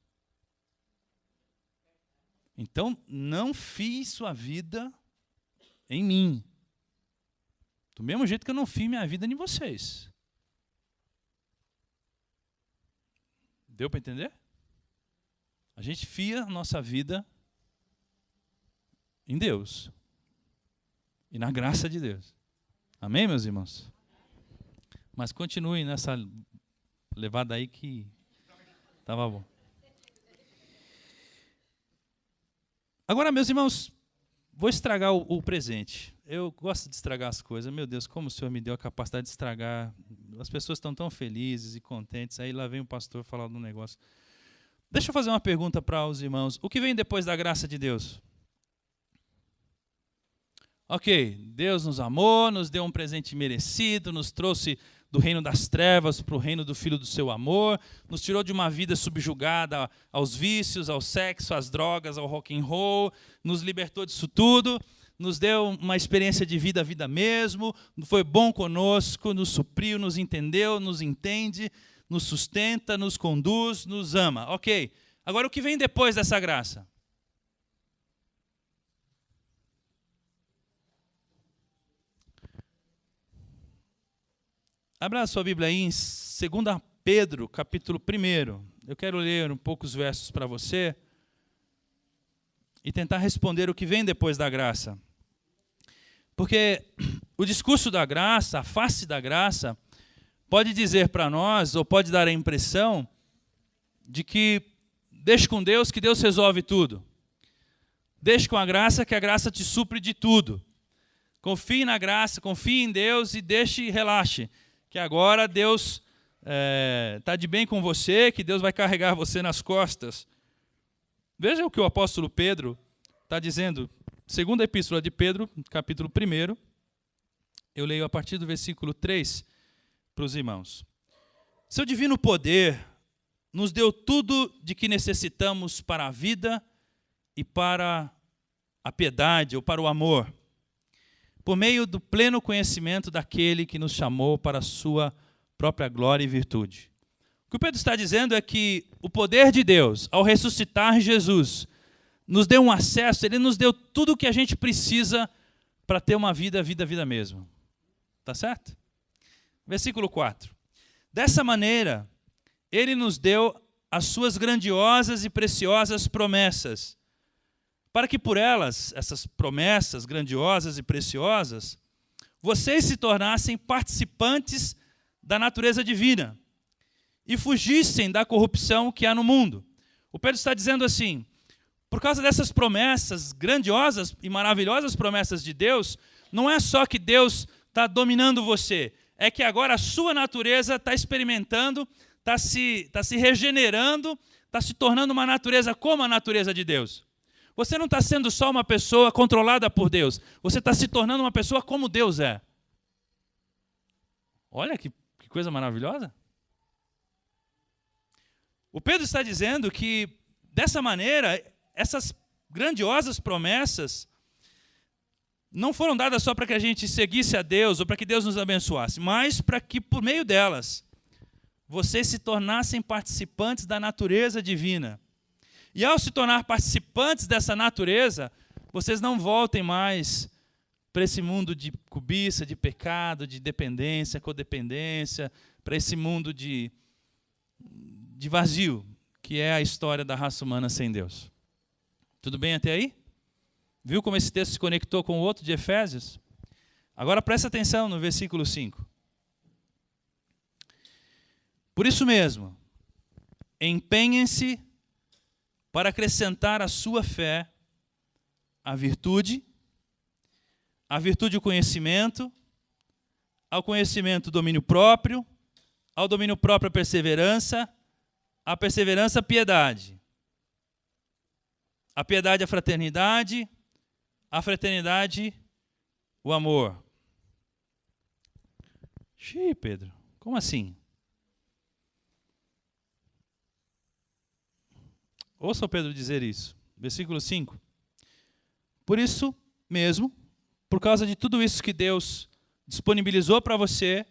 Então, não fie sua vida em mim. Do mesmo jeito que eu não fie minha vida em vocês. Deu para entender? A gente fia a nossa vida em Deus. E na graça de Deus. Amém, meus irmãos? Mas continue nessa levada aí que estava bom. Agora, meus irmãos, vou estragar o presente. Eu gosto de estragar as coisas. Meu Deus, como o Senhor me deu a capacidade de estragar. As pessoas estão tão felizes e contentes. Aí lá vem o pastor falar de um negócio. Deixa eu fazer uma pergunta para os irmãos. O que vem depois da graça de Deus? Ok, Deus nos amou, nos deu um presente merecido, nos trouxe do reino das trevas para o reino do Filho do seu amor, nos tirou de uma vida subjugada aos vícios, ao sexo, às drogas, ao rock and roll, nos libertou disso tudo, nos deu uma experiência de vida, a vida mesmo, foi bom conosco, nos supriu, nos entendeu, nos entende, nos sustenta, nos conduz, nos ama. Ok, agora o que vem depois dessa graça? Abra a sua Bíblia aí em 2 Pedro, capítulo 1. Eu quero ler um poucos versos para você e tentar responder o que vem depois da graça. Porque o discurso da graça, a face da graça, pode dizer para nós, ou pode dar a impressão, de que deixe com Deus que Deus resolve tudo. Deixe com a graça que a graça te supre de tudo. Confie na graça, confie em Deus e deixe e relaxe. Que agora Deus está de bem com você, que Deus vai carregar você nas costas. Veja o que o apóstolo Pedro está dizendo. Segunda epístola de Pedro, capítulo 1. Eu leio a partir do versículo 3 para os irmãos. Seu divino poder nos deu tudo de que necessitamos para a vida e para a piedade ou para o amor, por meio do pleno conhecimento daquele que nos chamou para a sua própria glória e virtude. O que o Pedro está dizendo é que o poder de Deus, ao ressuscitar Jesus, nos deu um acesso, ele nos deu tudo o que a gente precisa para ter uma vida mesmo. Tá certo? Versículo 4. Dessa maneira, ele nos deu as suas grandiosas e preciosas promessas, para que por elas, essas promessas grandiosas e preciosas, vocês se tornassem participantes da natureza divina e fugissem da corrupção que há no mundo. O Pedro está dizendo assim, por causa dessas promessas, grandiosas e maravilhosas promessas de Deus, não é só que Deus está dominando você, é que agora a sua natureza está experimentando, está se regenerando, está se tornando uma natureza como a natureza de Deus. Você não está sendo só uma pessoa controlada por Deus, você está se tornando uma pessoa como Deus é. Olha que coisa maravilhosa. O Pedro está dizendo que, dessa maneira, essas grandiosas promessas não foram dadas só para que a gente seguisse a Deus ou para que Deus nos abençoasse, mas para que, por meio delas, vocês se tornassem participantes da natureza divina. E ao se tornar participantes dessa natureza, vocês não voltem mais para esse mundo de cobiça, de pecado, de dependência, codependência, para esse mundo de vazio, que é a história da raça humana sem Deus. Tudo bem até aí? Viu como esse texto se conectou com o outro de Efésios? Agora presta atenção no versículo 5. Por isso mesmo, empenhem-se para acrescentar à sua fé a virtude o conhecimento, ao conhecimento o domínio próprio, ao domínio próprio a perseverança a piedade, a piedade a fraternidade o amor. Xiii, Pedro, como assim? Ouça o Pedro dizer isso. Versículo 5. Por isso mesmo, por causa de tudo isso que Deus disponibilizou para você,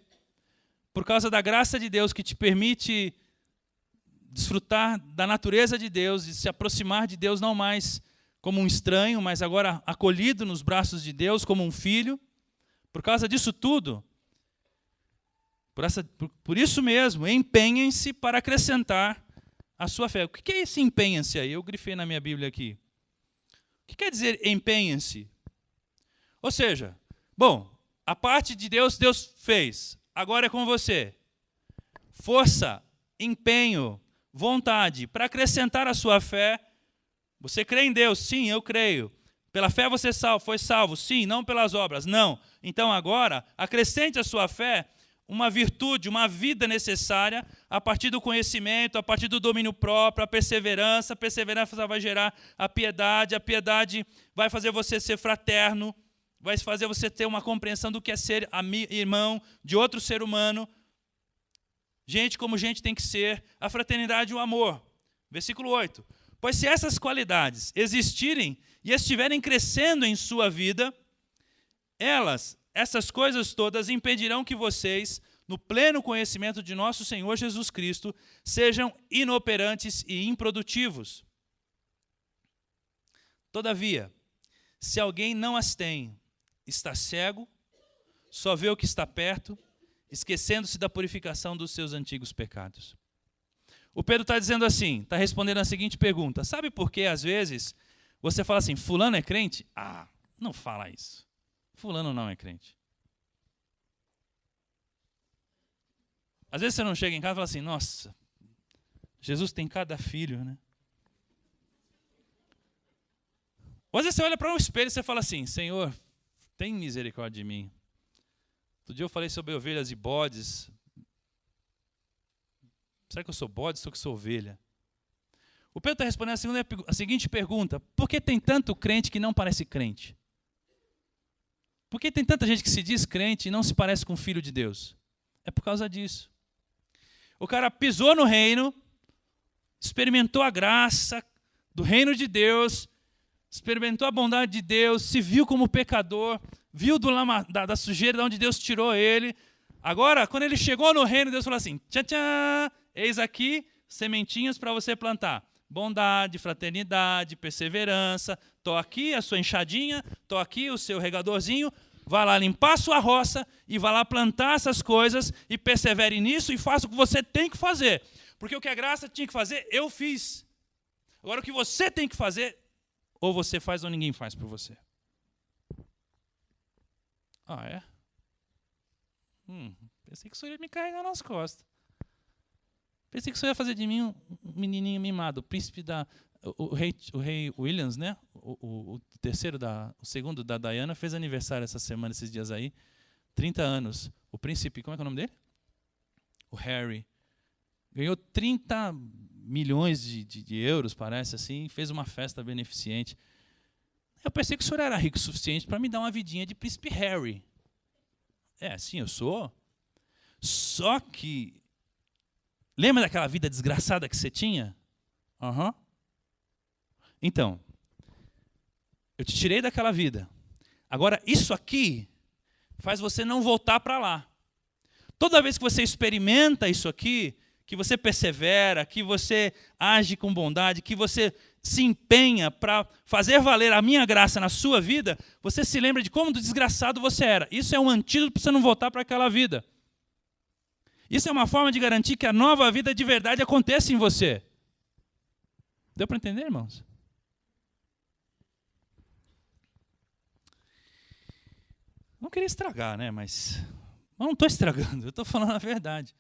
por causa da graça de Deus que te permite desfrutar da natureza de Deus e se aproximar de Deus não mais como um estranho, mas agora acolhido nos braços de Deus como um filho, por causa disso tudo, por isso mesmo, empenhem-se para acrescentar a sua fé. O que é esse empenhem-se aí? Eu grifei na minha Bíblia aqui. O que quer dizer empenhem-se? Ou seja, bom, a parte de Deus, Deus fez. Agora é com você. Força, empenho, vontade para acrescentar a sua fé. Você crê em Deus? Sim, eu creio. Pela fé você foi salvo? Sim, não pelas obras. Não. Então agora, acrescente a sua fé uma virtude, uma vida necessária a partir do conhecimento, a partir do domínio próprio, a perseverança vai gerar a piedade vai fazer você ser fraterno, vai fazer você ter uma compreensão do que é ser irmão de outro ser humano, Gente como gente tem que ser, a fraternidade e o amor. Versículo 8. Pois se essas qualidades existirem e estiverem crescendo em sua vida, essas coisas todas impedirão que vocês, no pleno conhecimento de nosso Senhor Jesus Cristo, sejam inoperantes e improdutivos. Todavia, se alguém não as tem, está cego, só vê o que está perto, esquecendo-se da purificação dos seus antigos pecados. O Pedro está dizendo assim, está respondendo a seguinte pergunta. Sabe por que, às vezes, você fala assim, fulano é crente? Ah, não fala isso. Fulano não é crente. Às vezes você não chega em casa e fala assim, nossa, Jesus tem cada filho, né? Ou às vezes você olha para um espelho e você fala assim, Senhor, tem misericórdia de mim. Outro dia eu falei sobre ovelhas e bodes. Será que eu sou bode? Será que eu sou ovelha? O Pedro está respondendo a seguinte pergunta. Por que tem tanto crente que não parece crente? Por que tem tanta gente que se diz crente e não se parece com o Filho de Deus? É por causa disso. O cara pisou no reino, experimentou a graça do reino de Deus, experimentou a bondade de Deus, se viu como pecador, viu da sujeira de onde Deus tirou ele. Agora, quando ele chegou no reino, Deus falou assim, tchan, tchan, eis aqui sementinhas para você plantar. Bondade, fraternidade, perseverança. Estou aqui a sua enxadinha, estou aqui o seu regadorzinho. Vá lá limpar a sua roça e vá lá plantar essas coisas e persevere nisso e faça o que você tem que fazer. Porque o que a graça tinha que fazer, eu fiz. Agora o que você tem que fazer, ou você faz ou ninguém faz por você. Ah, é? Pensei que o senhor ia me carregar nas costas. Pensei que o senhor ia fazer de mim um menininho mimado, o príncipe o rei Williams, né? O segundo da Diana fez aniversário essa semana, esses dias aí. 30 anos. O príncipe, como é que é o nome dele? O Harry. Ganhou 30 milhões de euros, parece assim, fez uma festa beneficente. Eu pensei que o senhor era rico o suficiente para me dar uma vidinha de príncipe Harry. Sim, eu sou. Só que, lembra daquela vida desgraçada que você tinha? Então, eu te tirei daquela vida. Agora, isso aqui faz você não voltar para lá. Toda vez que você experimenta isso aqui, que você persevera, que você age com bondade, que você se empenha para fazer valer a minha graça na sua vida, você se lembra de como desgraçado você era. Isso é um antídoto para você não voltar para aquela vida. Isso é uma forma de garantir que a nova vida de verdade aconteça em você. Deu para entender, irmãos? Não queria estragar, né? Mas eu não estou estragando, eu estou falando a verdade.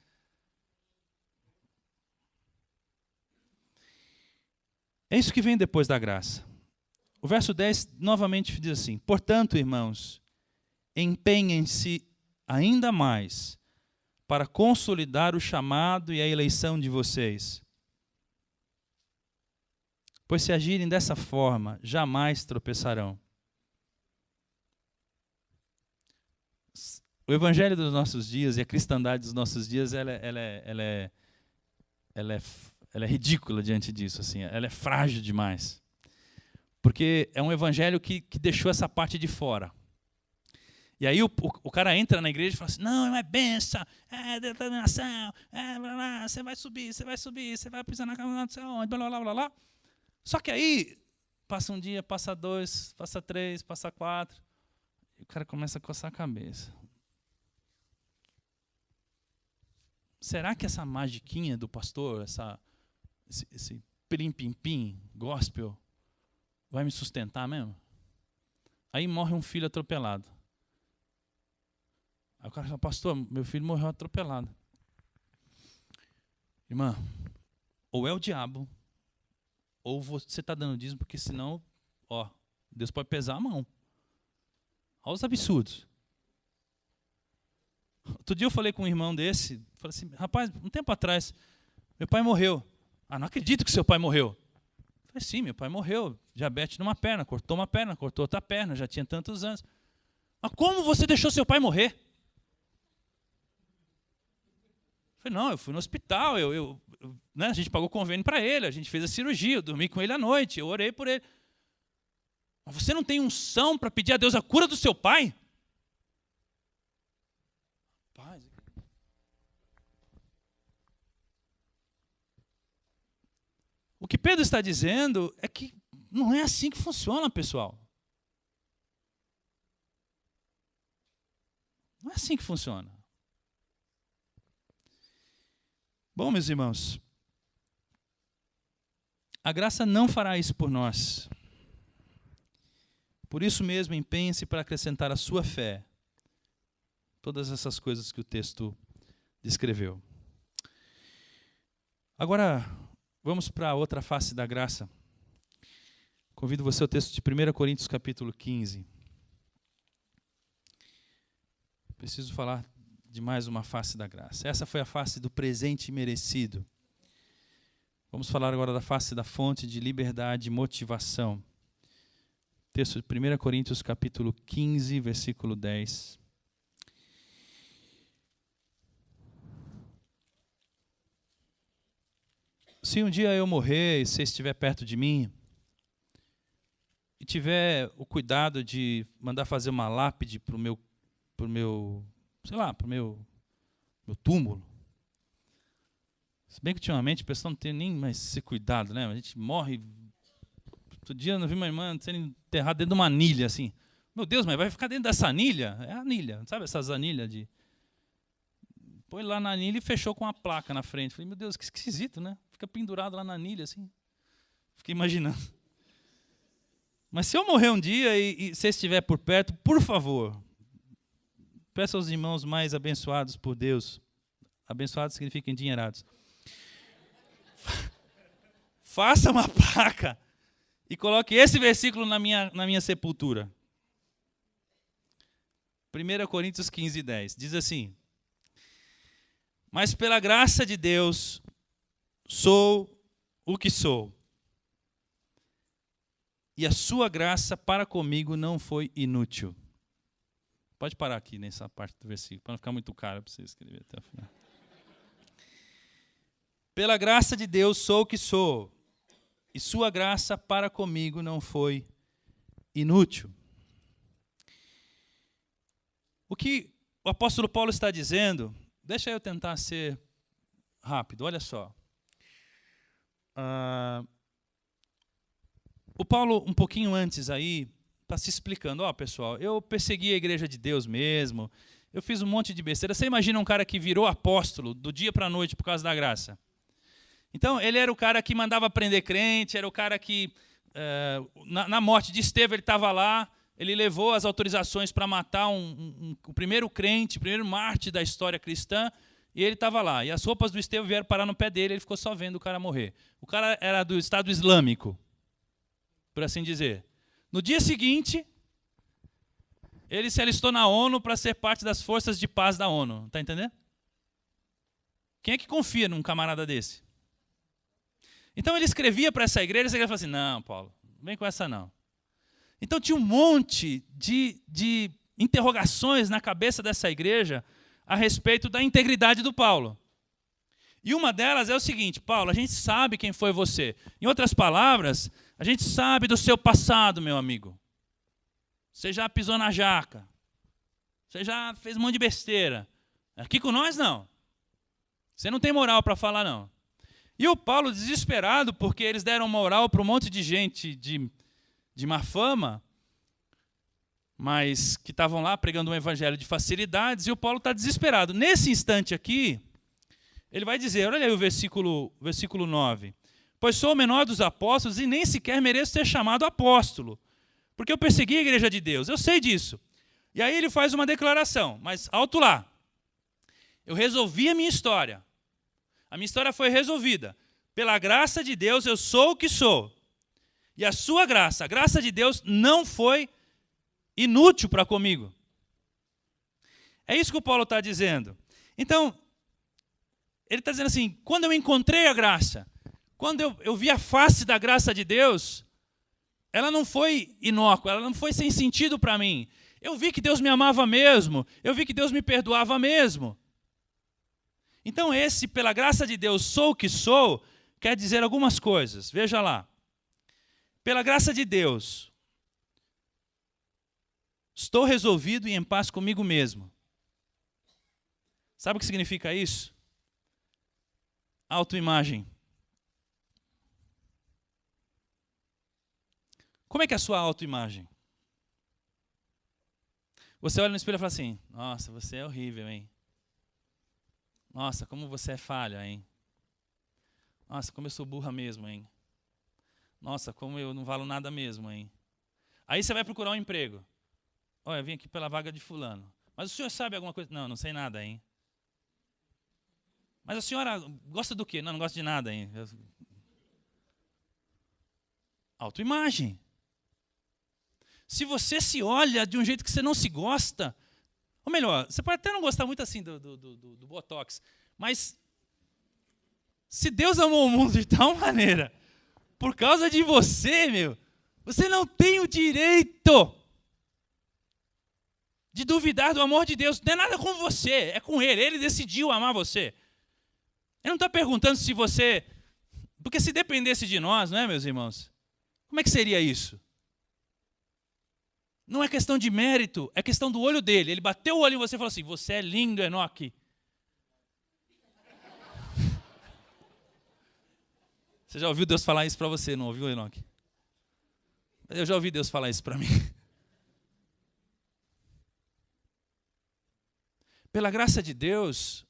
É isso que vem depois da graça. O verso 10 novamente diz assim, portanto, irmãos, empenhem-se ainda mais para consolidar o chamado e a eleição de vocês. Pois se agirem dessa forma, jamais tropeçarão. O evangelho dos nossos dias e a cristandade dos nossos dias, ela é ridícula diante disso, assim, ela é frágil demais. Porque é um evangelho que deixou essa parte de fora. E aí o cara entra na igreja e fala assim, não, é bênção, é determinação, você vai subir, você vai pisar na cama, não sei onde, blá, blá, blá, blá. Só que aí, passa um dia, passa 2, passa 3, passa 4, e o cara começa a coçar a cabeça. Será que essa magiquinha do pastor, esse pirim-pim-pim, gospel, vai me sustentar mesmo? Aí morre um filho atropelado. Aí o cara fala, pastor, meu filho morreu atropelado. Irmã, ou é o diabo, ou você está dando dízimo, porque senão, Deus pode pesar a mão. Olha os absurdos. Outro dia eu falei com um irmão desse, falei assim, rapaz, um tempo atrás, meu pai morreu. Não acredito que seu pai morreu. Eu falei, sim, meu pai morreu, diabetes numa perna, cortou uma perna, cortou outra perna, já tinha tantos anos. Mas como você deixou seu pai morrer? falei, não, eu fui no hospital, né, a gente pagou convênio para ele, a gente fez a cirurgia, eu dormi com ele à noite, eu orei por ele. Mas você não tem unção para pedir a Deus a cura do seu pai? Paz. O que Pedro está dizendo é que não é assim que funciona, pessoal. Não é assim que funciona. Bom, meus irmãos, a graça não fará isso por nós. Por isso mesmo, empenhe-se para acrescentar à sua fé todas essas coisas que o texto descreveu. Agora, vamos para a outra face da graça. Convido você ao texto de 1 Coríntios capítulo 15. Preciso falar de mais uma face da graça. Essa foi a face do presente merecido. Vamos falar agora da face da fonte de liberdade e motivação. Texto de 1 Coríntios capítulo 15, versículo 10. Se um dia eu morrer e você estiver perto de mim, e tiver o cuidado de mandar fazer uma lápide para o meu túmulo. Se bem que ultimamente o pessoal não tem nem mais esse cuidado, né? A gente morre. Outro dia eu vi uma irmã sendo enterrada dentro de uma anilha, assim. Meu Deus, mas vai ficar dentro dessa anilha? É a anilha, sabe essas anilhas de... Põe lá na anilha e fechou com uma placa na frente. Falei, meu Deus, que esquisito, né? Fica pendurado lá na anilha, assim. Fiquei imaginando. Mas se eu morrer um dia e você estiver por perto, por favor, peça aos irmãos mais abençoados por Deus. Abençoados significa endinheirados. Faça uma placa e coloque esse versículo na minha sepultura. 1 Coríntios 15, 10. Diz assim: mas pela graça de Deus sou o que sou. E a sua graça para comigo não foi inútil. Pode parar aqui nessa parte do versículo, para não ficar muito caro para você escrever até o final. Pela graça de Deus sou o que sou, e sua graça para comigo não foi inútil. O que o apóstolo Paulo está dizendo, deixa eu tentar ser rápido, olha só. O Paulo, um pouquinho antes aí, está se explicando. Pessoal, eu persegui a igreja de Deus mesmo, eu fiz um monte de besteira. Você imagina um cara que virou apóstolo do dia para a noite por causa da graça? Então, ele era o cara que mandava prender crente, era o cara que, na morte de Estevão, ele estava lá, ele levou as autorizações para matar o primeiro crente, o primeiro mártir da história cristã, e ele estava lá. E as roupas do Estevão vieram parar no pé dele, ele ficou só vendo o cara morrer. O cara era do Estado Islâmico, por assim dizer. No dia seguinte, ele se alistou na ONU para ser parte das forças de paz da ONU. Está entendendo? Quem é que confia num camarada desse? Então ele escrevia para essa igreja, e essa igreja falava assim, não, Paulo, não vem com essa não. Então tinha um monte de interrogações na cabeça dessa igreja a respeito da integridade do Paulo. E uma delas é o seguinte: Paulo, a gente sabe quem foi você. Em outras palavras, a gente sabe do seu passado, meu amigo. Você já pisou na jaca. Você já fez um monte de besteira. Aqui com nós, não. Você não tem moral para falar, não. E o Paulo, desesperado, porque eles deram moral para um monte de gente de má fama, mas que estavam lá pregando um evangelho de facilidades, e o Paulo está desesperado. Nesse instante aqui, ele vai dizer, olha aí o versículo 9. Pois sou o menor dos apóstolos e nem sequer mereço ser chamado apóstolo, porque eu persegui a igreja de Deus, eu sei disso. E aí ele faz uma declaração, mas alto lá. Eu resolvi a minha história. A minha história foi resolvida. Pela graça de Deus eu sou o que sou. E a sua graça, a graça de Deus não foi inútil para comigo. É isso que o Paulo está dizendo. Então, ele está dizendo assim, quando eu encontrei a graça, quando eu vi a face da graça de Deus, ela não foi inócua, ela não foi sem sentido para mim. Eu vi que Deus me amava mesmo, eu vi que Deus me perdoava mesmo. Então esse, pela graça de Deus, sou o que sou, quer dizer algumas coisas. Veja lá. Pela graça de Deus, estou resolvido e em paz comigo mesmo. Sabe o que significa isso? Autoimagem. Como é que é a sua autoimagem? Você olha no espelho e fala assim, nossa, você é horrível, hein? Nossa, como você é falha, hein? Nossa, como eu sou burra mesmo, hein? Nossa, como eu não valo nada mesmo, hein? Aí você vai procurar um emprego. Olha, eu vim aqui pela vaga de fulano. Mas o senhor sabe alguma coisa? Não, não sei nada, hein? Mas a senhora gosta do quê? Não, não gosto de nada, hein? Autoimagem. Se você se olha de um jeito que você não se gosta, ou melhor, você pode até não gostar muito assim do Botox, mas se Deus amou o mundo de tal maneira, por causa de você, você não tem o direito de duvidar do amor de Deus. Não é nada com você, é com Ele. Ele decidiu amar você. Ele não está perguntando se você... Porque se dependesse de nós, não é, meus irmãos? Como é que seria isso? Não é questão de mérito, é questão do olho dele. Ele bateu o olho em você e falou assim, você é lindo, Enoque. Você já ouviu Deus falar isso para você, não ouviu, Enoque? Eu já ouvi Deus falar isso para mim. Pela graça de Deus,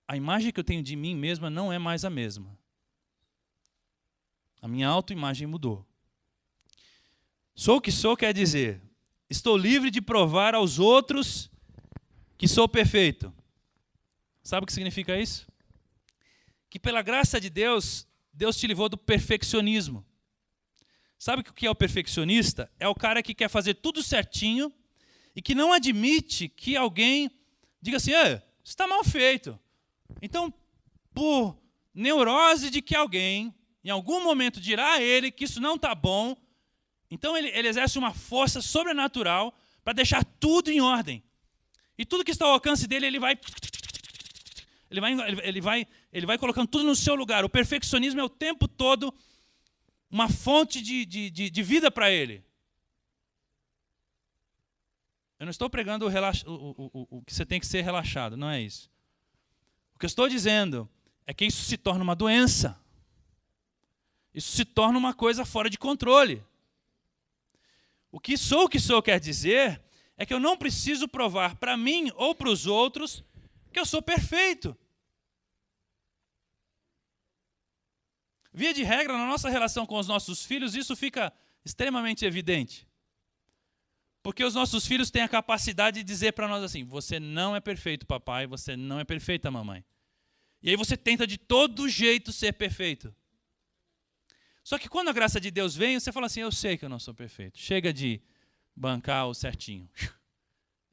a imagem que eu tenho de mim mesma não é mais a mesma. A minha autoimagem mudou. Sou o que sou quer dizer, estou livre de provar aos outros que sou perfeito. Sabe o que significa isso? Que pela graça de Deus, Deus te livrou do perfeccionismo. Sabe o que é o perfeccionista? É o cara que quer fazer tudo certinho e que não admite que alguém diga assim, isso está mal feito. Então, por neurose de que alguém, em algum momento, dirá a ele que isso não está bom, então ele exerce uma força sobrenatural para deixar tudo em ordem. E tudo que está ao alcance dele, ele vai colocando tudo no seu lugar. O perfeccionismo é o tempo todo uma fonte de vida para ele. Eu não estou pregando o que você tem que ser relaxado, não é isso. O que eu estou dizendo é que isso se torna uma doença. Isso se torna uma coisa fora de controle. O que sou quer dizer é que eu não preciso provar para mim ou para os outros que eu sou perfeito. Via de regra, na nossa relação com os nossos filhos, isso fica extremamente evidente. Porque os nossos filhos têm a capacidade de dizer para nós assim, você não é perfeito, papai, você não é perfeita, mamãe. E aí você tenta de todo jeito ser perfeito. Só que quando a graça de Deus vem, você fala assim, eu sei que eu não sou perfeito. Chega de bancar o certinho.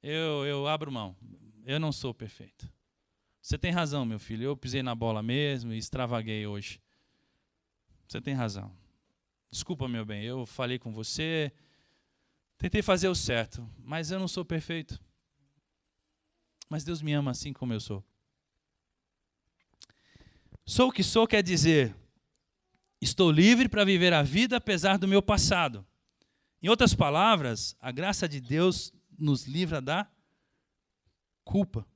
Eu abro mão. Eu não sou perfeito. Você tem razão, meu filho. Eu pisei na bola mesmo e extravaguei hoje. Você tem razão. Desculpa, meu bem. Eu falei com você. Tentei fazer o certo. Mas eu não sou perfeito. Mas Deus me ama assim como eu sou. Sou o que sou quer dizer... Estou livre para viver a vida apesar do meu passado. Em outras palavras, a graça de Deus nos livra da culpa.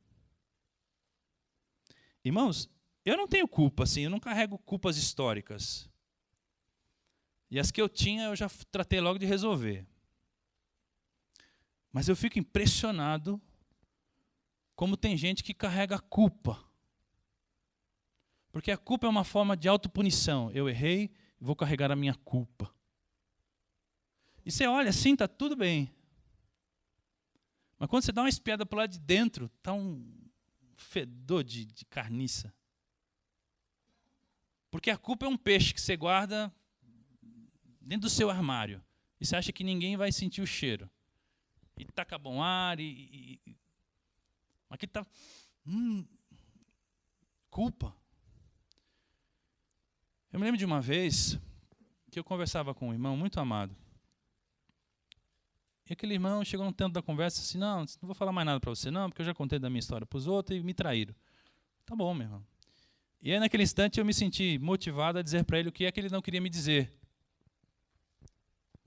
Irmãos, eu não tenho culpa, assim, eu não carrego culpas históricas. E as que eu tinha, eu já tratei logo de resolver. Mas eu fico impressionado como tem gente que carrega culpa. Porque a culpa é uma forma de autopunição. Eu errei, vou carregar a minha culpa. E você olha assim, está tudo bem. Mas quando você dá uma espiada para o lado de dentro, está um fedor de carniça. Porque a culpa é um peixe que você guarda dentro do seu armário. E você acha que ninguém vai sentir o cheiro. E taca bom ar, aqui está... culpa. Eu me lembro de uma vez que eu conversava com um irmão muito amado. E aquele irmão chegou num tempo da conversa assim, não vou falar mais nada para você não, porque eu já contei da minha história para os outros e me traíram. Tá bom, meu irmão. E aí, naquele instante, eu me senti motivado a dizer para ele o que é que ele não queria me dizer.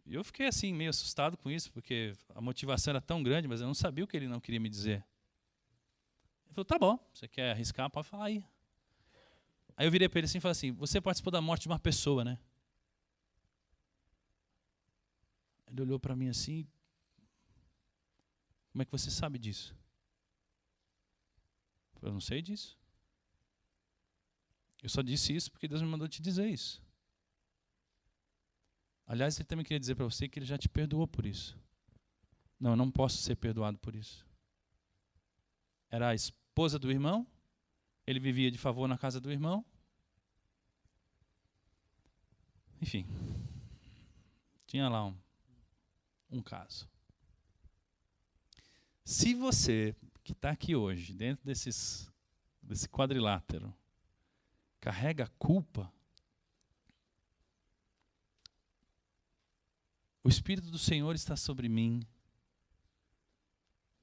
E eu fiquei assim, meio assustado com isso, porque a motivação era tão grande, mas eu não sabia o que ele não queria me dizer. Ele falou, tá bom, você quer arriscar, pode falar aí. Aí eu virei para ele assim e falei assim, você participou da morte de uma pessoa, né? Ele olhou para mim assim, como é que você sabe disso? Eu falei, eu não sei disso. Eu só disse isso porque Deus me mandou te dizer isso. Aliás, ele também queria dizer para você que ele já te perdoou por isso. Não, eu não posso ser perdoado por isso. Era a esposa do irmão, ele vivia de favor na casa do irmão. Enfim, tinha lá um caso. Se você que está aqui hoje, dentro desse quadrilátero, carrega a culpa, o Espírito do Senhor está sobre mim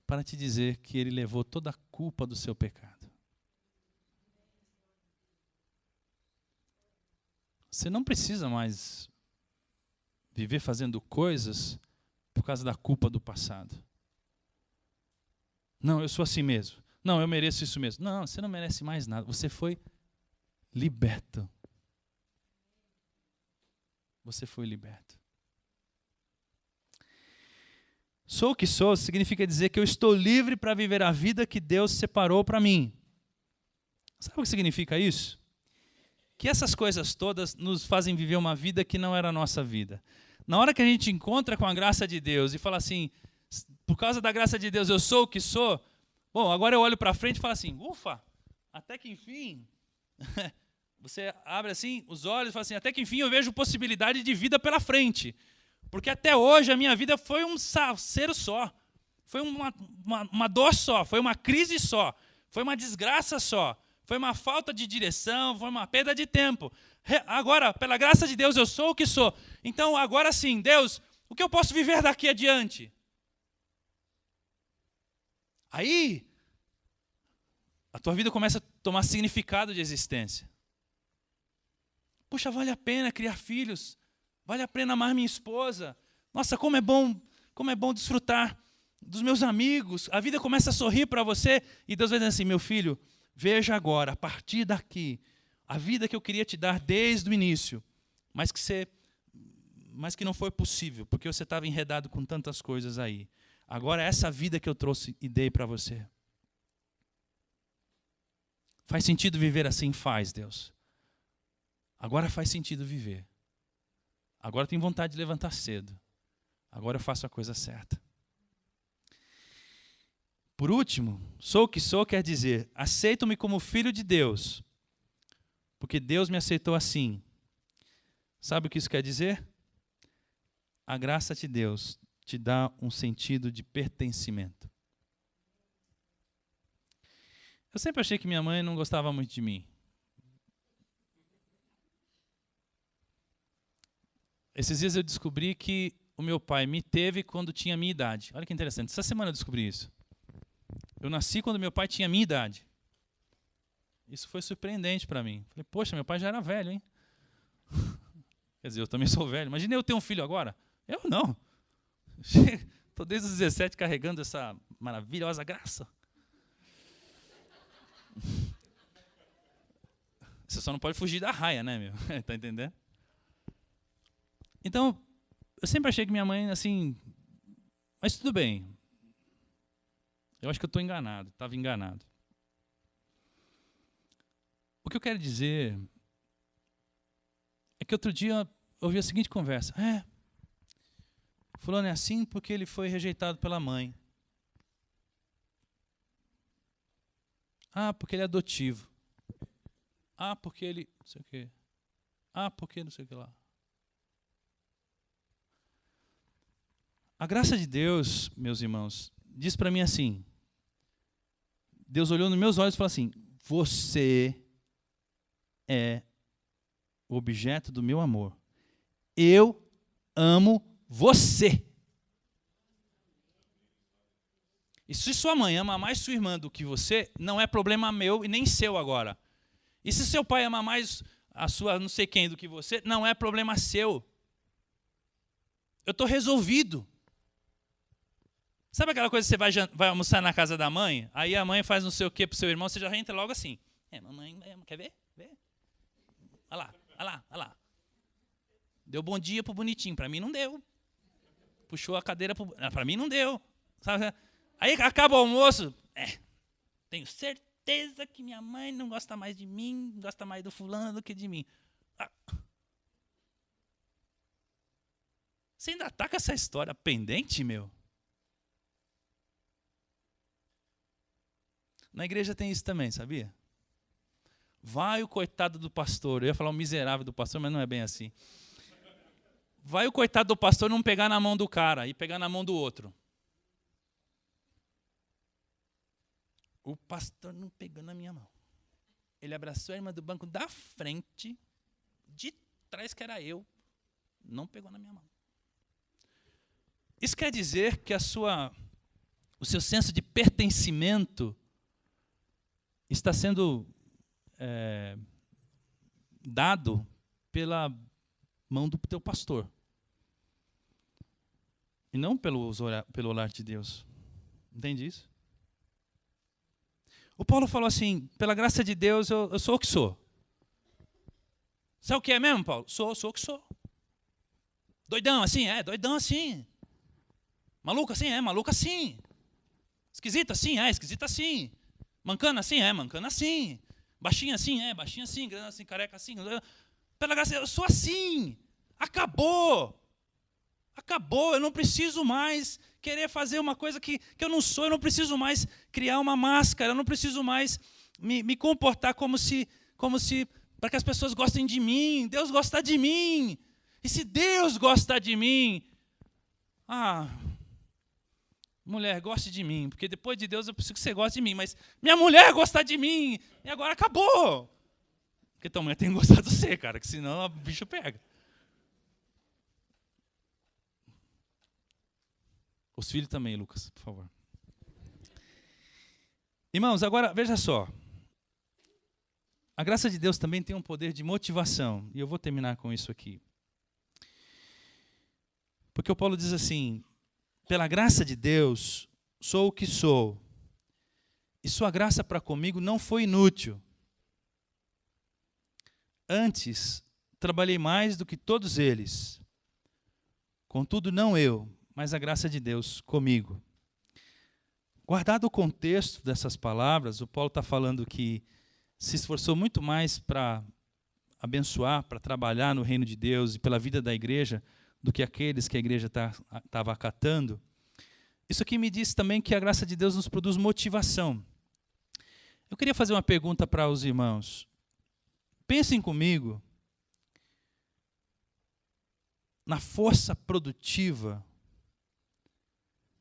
para te dizer que Ele levou toda a culpa do seu pecado. Você não precisa mais viver fazendo coisas por causa da culpa do passado. Não, eu sou assim mesmo. Não, eu mereço isso mesmo. Não, você não merece mais nada. Você foi liberto. Você foi liberto. Sou o que sou significa dizer que eu estou livre para viver a vida que Deus separou para mim. Sabe o que significa isso? Que essas coisas todas nos fazem viver uma vida que não era a nossa vida. Na hora que a gente encontra com a graça de Deus e fala assim, por causa da graça de Deus eu sou o que sou, bom, agora eu olho para frente e falo assim, ufa, até que enfim, você abre assim os olhos e fala assim, até que enfim eu vejo possibilidade de vida pela frente. Porque até hoje a minha vida foi um salseiro só, foi uma dor só, foi uma crise só, foi uma desgraça só, foi uma falta de direção, foi uma perda de tempo. Agora, pela graça de Deus, eu sou o que sou. Então, agora sim, Deus, o que eu posso viver daqui adiante? Aí, a tua vida começa a tomar significado de existência. Puxa, vale a pena criar filhos. Vale a pena amar minha esposa. Nossa, como é bom desfrutar dos meus amigos. A vida começa a sorrir para você e Deus vai dizer assim, meu filho, veja agora, a partir daqui, a vida que eu queria te dar desde o início, mas que não foi possível, porque você estava enredado com tantas coisas aí. Agora é essa vida que eu trouxe e dei para você. Faz sentido viver assim? Faz, Deus. Agora faz sentido viver. Agora eu tenho vontade de levantar cedo. Agora eu faço a coisa certa. Por último, sou o que sou quer dizer, aceito-me como filho de Deus, porque Deus me aceitou assim. Sabe o que isso quer dizer? A graça de Deus te dá um sentido de pertencimento. Eu sempre achei que minha mãe não gostava muito de mim. Esses dias eu descobri que o meu pai me teve quando tinha a minha idade. Olha que interessante, essa semana eu descobri isso. Eu nasci quando meu pai tinha a minha idade. Isso foi surpreendente para mim. Falei, poxa, meu pai já era velho, hein? Quer dizer, eu também sou velho. Imagina eu ter um filho agora. Eu não. Estou desde os 17 carregando essa maravilhosa graça. Você só não pode fugir da raia, né, meu? Tá entendendo? Então, eu sempre achei que minha mãe, assim... Mas tudo bem. Eu acho que eu estou enganado. Estava enganado. O que eu quero dizer é que outro dia eu ouvi a seguinte conversa. Fulano é assim porque ele foi rejeitado pela mãe. Ah, porque ele é adotivo. Ah, porque ele... não sei o quê. Ah, porque não sei o que lá. A graça de Deus, meus irmãos, diz para mim assim. Deus olhou nos meus olhos e falou assim, você é o objeto do meu amor. Eu amo você. E se sua mãe ama mais sua irmã do que você, não é problema meu e nem seu agora. E se seu pai ama mais a sua não sei quem do que você, não é problema seu. Eu estou resolvido. Sabe aquela coisa que você vai almoçar na casa da mãe, aí a mãe faz não sei o que pro seu irmão, você já entra logo assim. Mamãe, quer ver? Vê? Olha lá. Deu bom dia pro bonitinho, para mim não deu. Puxou a cadeira para mim não deu. Sabe? Aí acaba o almoço, tenho certeza que minha mãe não gosta mais de mim, gosta mais do fulano do que de mim. Você ainda está com essa história pendente, meu? Na igreja tem isso também, sabia? Vai o coitado do pastor, eu ia falar o miserável do pastor, mas não é bem assim. Vai o coitado do pastor não pegar na mão do cara e pegar na mão do outro. O pastor não pegou na minha mão. Ele abraçou a irmã do banco da frente, de trás que era eu, não pegou na minha mão. Isso quer dizer que o seu senso de pertencimento está sendo dado pela mão do teu pastor. E não pelo olhar de Deus. Entende isso? O Paulo falou assim, pela graça de Deus, eu sou o que sou. Sabe o que é mesmo, Paulo? Sou o que sou. Doidão assim? Doidão assim. Maluco assim? Maluco assim. Esquisito assim? Esquisito assim. Mancando assim? Mancando assim. Baixinho assim? Baixinho assim. Grande assim, careca assim. Pela graça de Deus, eu sou assim. Acabou. Eu não preciso mais querer fazer uma coisa que eu não sou. Eu não preciso mais criar uma máscara. Eu não preciso mais me comportar como se para que as pessoas gostem de mim. Deus gosta de mim. E se Deus gosta de mim, mulher, goste de mim, porque depois de Deus eu preciso que você goste de mim, mas minha mulher gosta de mim, e agora acabou. Porque tua mulher tem que gostar de você, cara, que senão o bicho pega. Os filhos também, Lucas, por favor. Irmãos, agora, veja só. A graça de Deus também tem um poder de motivação, e eu vou terminar com isso aqui. Porque o Paulo diz assim, pela graça de Deus, sou o que sou. E sua graça para comigo não foi inútil. Antes, trabalhei mais do que todos eles. Contudo, não eu, mas a graça de Deus comigo. Guardado o contexto dessas palavras, o Paulo está falando que se esforçou muito mais para abençoar, para trabalhar no reino de Deus e pela vida da igreja, do que aqueles que a igreja estava acatando. Isso aqui me diz também que a graça de Deus nos produz motivação. Eu queria fazer uma pergunta para os irmãos. Pensem comigo na força produtiva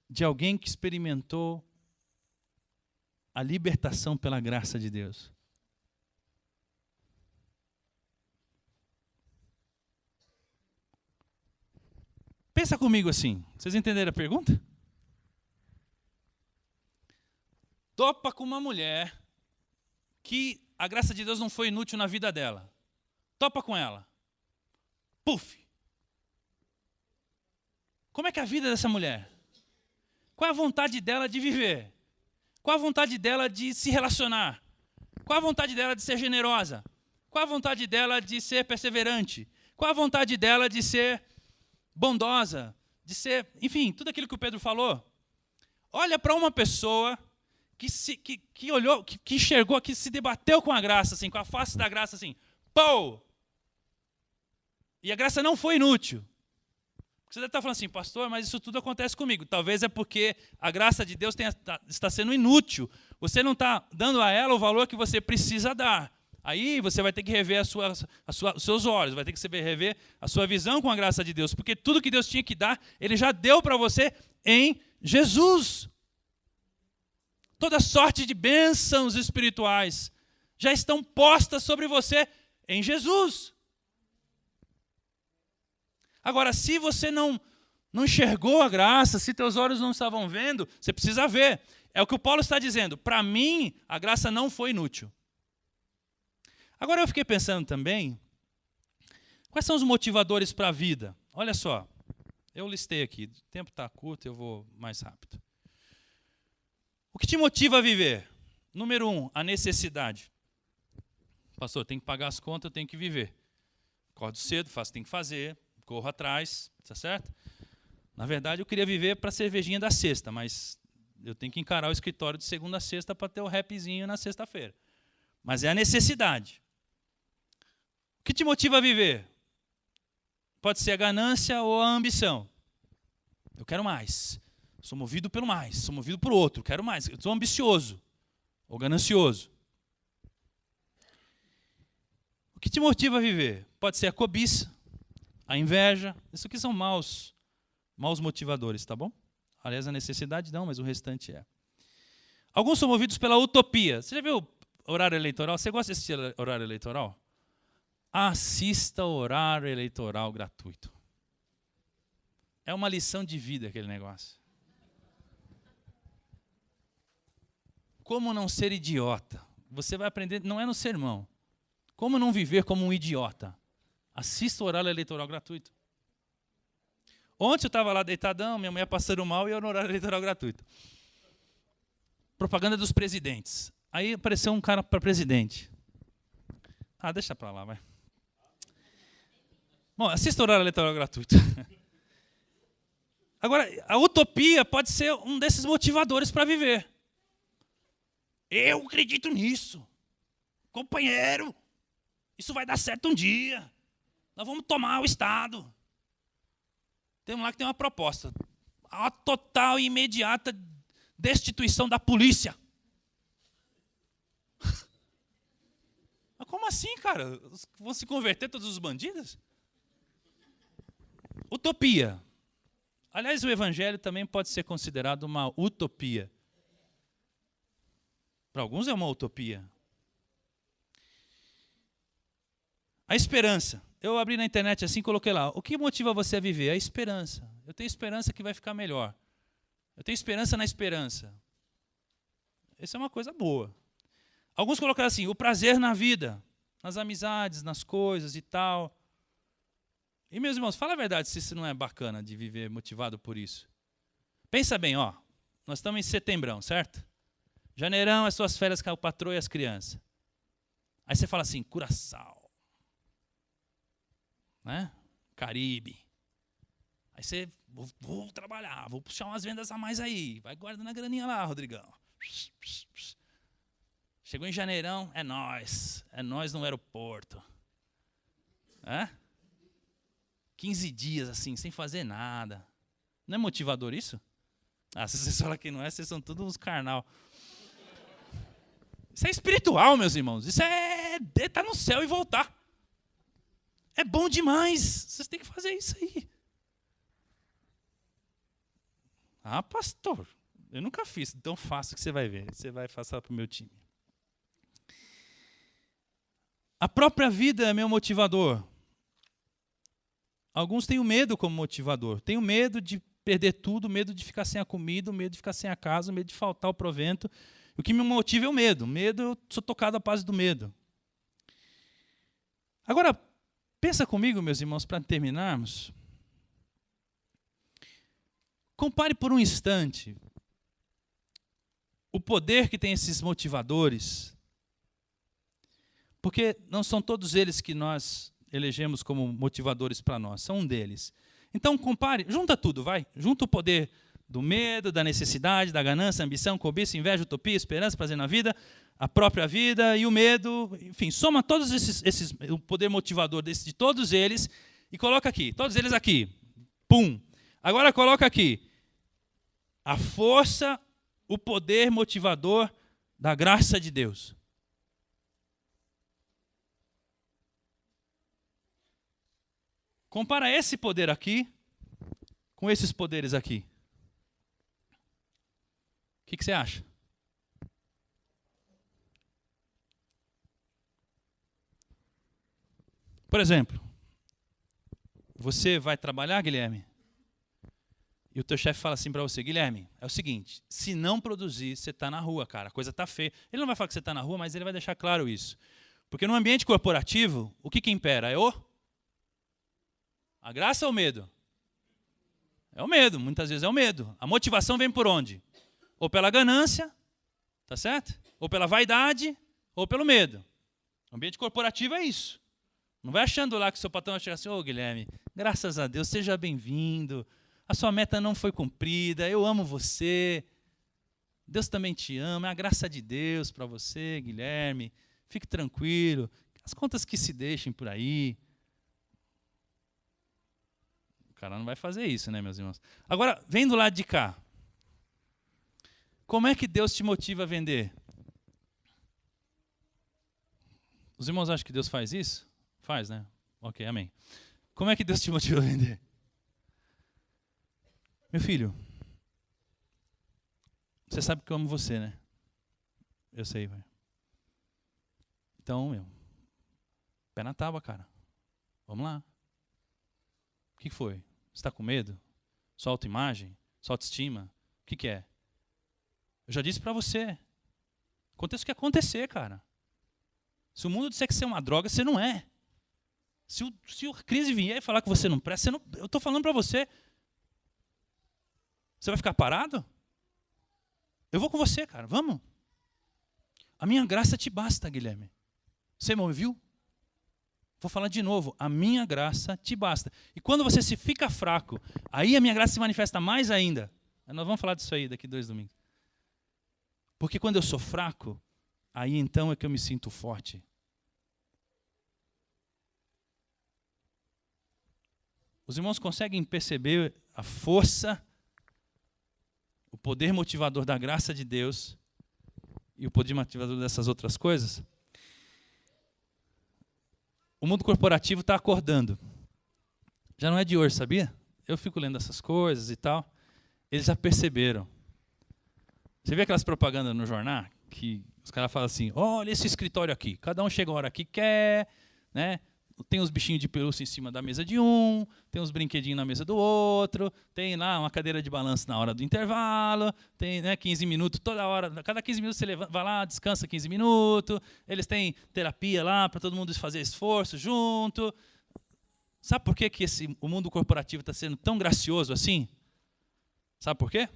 de alguém que experimentou a libertação pela graça de Deus. Pensa comigo assim, vocês entenderam a pergunta? Topa com uma mulher que a graça de Deus não foi inútil na vida dela. Topa com ela. Puf! Como é que é a vida dessa mulher? Qual é a vontade dela de viver? Qual a vontade dela de se relacionar? Qual a vontade dela de ser generosa? Qual a vontade dela de ser perseverante? Qual a vontade dela de ser bondosa, de ser, enfim, tudo aquilo que o Pedro falou? Olha para uma pessoa que olhou, que enxergou, que se debateu com a graça, assim, com a face da graça, assim, pô! E a graça não foi inútil. Você deve estar falando assim, pastor, mas isso tudo acontece comigo. Talvez é porque a graça de Deus está sendo inútil. Você não está dando a ela o valor que você precisa dar. Aí você vai ter que rever os seus olhos, vai ter que rever a sua visão com a graça de Deus. Porque tudo que Deus tinha que dar, Ele já deu para você em Jesus. Toda sorte de bênçãos espirituais já estão postas sobre você em Jesus. Agora, se você não Não enxergou a graça, se teus olhos não estavam vendo, você precisa ver. É o que o Paulo está dizendo. Para mim, a graça não foi inútil. Agora eu fiquei pensando também, quais são os motivadores para a vida? Olha só, eu listei aqui, o tempo está curto, eu vou mais rápido. O que te motiva a viver? Número 1, a necessidade. Pastor, tem que pagar as contas, eu tenho que viver. Acordo cedo, faço o que tem que fazer, corro atrás, tá certo? Na verdade, eu queria viver para a cervejinha da sexta, mas eu tenho que encarar o escritório de segunda a sexta para ter o rapzinho na sexta-feira. Mas é a necessidade. O que te motiva a viver? Pode ser a ganância ou a ambição. Eu quero mais. Sou movido pelo mais. Sou movido por outro. Quero mais. Eu sou ambicioso ou ganancioso. O que te motiva a viver? Pode ser a cobiça, a inveja. Isso aqui são maus motivadores, tá bom? Aliás, a necessidade não, mas o restante é. Alguns são movidos pela utopia. Você já viu horário eleitoral? Você gosta de assistir horário eleitoral? Assista horário eleitoral gratuito. É uma lição de vida aquele negócio. Como não ser idiota? Você vai aprender, não é no sermão. Como não viver como um idiota? Assista o horário eleitoral gratuito. Ontem eu estava lá deitadão, minha mulher passando mal e eu no horário eleitoral gratuito. Propaganda dos presidentes. Aí apareceu um cara para presidente. Deixa para lá, vai. Bom, assista o horário eleitoral gratuito. Agora, a utopia pode ser um desses motivadores para viver. Eu acredito nisso. Companheiro, isso vai dar certo um dia. Nós vamos tomar o Estado. Tem um lá que tem uma proposta. A total e imediata destituição da polícia. Mas como assim, cara? Vão se converter todos os bandidos? Utopia. Aliás, o evangelho também pode ser considerado uma utopia. Para alguns é uma utopia. A esperança. Eu abri na internet assim, coloquei lá. O que motiva você a viver? A esperança. Eu tenho esperança que vai ficar melhor. Eu tenho esperança na esperança. Essa é uma coisa boa. Alguns colocaram assim, o prazer na vida, nas amizades, nas coisas e tal. E, meus irmãos, fala a verdade se isso não é bacana de viver motivado por isso. Pensa bem, ó. Nós estamos em setembrão, certo? Janeirão, as suas férias com a patroa e as crianças. Aí você fala assim, Curaçao. Né? Caribe. Aí você, vou trabalhar, vou puxar umas vendas a mais aí. Vai guardando a graninha lá, Rodrigão. Chegou em janeirão, é nós no aeroporto. 15 dias assim, sem fazer nada. Não é motivador isso? Se vocês falam que não é, vocês são todos uns carnal. Isso é espiritual, meus irmãos. Isso é estar no céu e voltar. É bom demais. Vocês têm que fazer isso aí. Pastor, eu nunca fiz. Então faça que você vai ver. Você vai passar para o meu time. A própria vida é meu motivador. Alguns têm o medo como motivador. Tenho medo de perder tudo, medo de ficar sem a comida, medo de ficar sem a casa, medo de faltar o provento. O que me motiva é o medo. Medo, eu sou tocado à base do medo. Agora, pensa comigo, meus irmãos, para terminarmos. Compare por um instante o poder que tem esses motivadores. Porque não são todos eles que nós elegemos como motivadores para nós, são um deles. Então compare, junta tudo, vai. Junta o poder do medo, da necessidade, da ganância, ambição, cobiça, inveja, utopia, esperança, prazer na vida, a própria vida e o medo, enfim, soma todos esses o poder motivador de todos eles e coloca aqui, todos eles aqui. Pum. Agora coloca aqui a força, o poder motivador da graça de Deus. Compara esse poder aqui com esses poderes aqui. O que você acha? Por exemplo, você vai trabalhar, Guilherme? E o teu chefe fala assim para você, Guilherme, é o seguinte, se não produzir, você está na rua, cara, a coisa está feia. Ele não vai falar que você está na rua, mas ele vai deixar claro isso. Porque no ambiente corporativo, o que impera? A graça ou o medo? É o medo, muitas vezes é o medo. A motivação vem por onde? Ou pela ganância, tá certo? Ou pela vaidade, ou pelo medo. O ambiente corporativo é isso. Não vai achando lá que o seu patrão vai chegar assim, Guilherme, graças a Deus, seja bem-vindo. A sua meta não foi cumprida, eu amo você. Deus também te ama, é a graça de Deus para você, Guilherme. Fique tranquilo, as contas que se deixem por aí. O cara não vai fazer isso, né, meus irmãos? Agora, vem do lado de cá. Como é que Deus te motiva a vender? Os irmãos acham que Deus faz isso? Faz, né? Ok, amém. Como é que Deus te motiva a vender? Meu filho, você sabe que eu amo você, né? Eu sei, vai. Então, pé na tábua, cara. Vamos lá. O que foi? Você está com medo? Sua autoimagem? Sua autoestima? O que é? Eu já disse para você. Aconteça o que acontecer, cara. Se o mundo disser que você é uma droga, você não é. Se a crise vier e falar que você não presta, eu estou falando para você. Você vai ficar parado? Eu vou com você, cara. Vamos. A minha graça te basta, Guilherme. Você me ouviu? Vou falar de novo. A minha graça te basta. E quando você se fica fraco, aí a minha graça se manifesta mais ainda. Nós vamos falar disso aí daqui 2 domingos. Porque quando eu sou fraco, aí então é que eu me sinto forte. Os irmãos conseguem perceber a força, o poder motivador da graça de Deus e o poder motivador dessas outras coisas? O mundo corporativo está acordando. Já não é de hoje, sabia? Eu fico lendo essas coisas e tal. Eles já perceberam. Você vê aquelas propagandas no jornal que os caras falam assim, olha esse escritório aqui. Cada um chega a hora que quer, né? Tem os bichinhos de pelúcia em cima da mesa de um, tem uns brinquedinhos na mesa do outro, tem lá uma cadeira de balanço na hora do intervalo, tem 15 minutos toda hora, cada 15 minutos você levanta, vai lá, descansa 15 minutos, eles têm terapia lá para todo mundo fazer esforço junto. Sabe por que o mundo corporativo está sendo tão gracioso assim? Sabe por quê?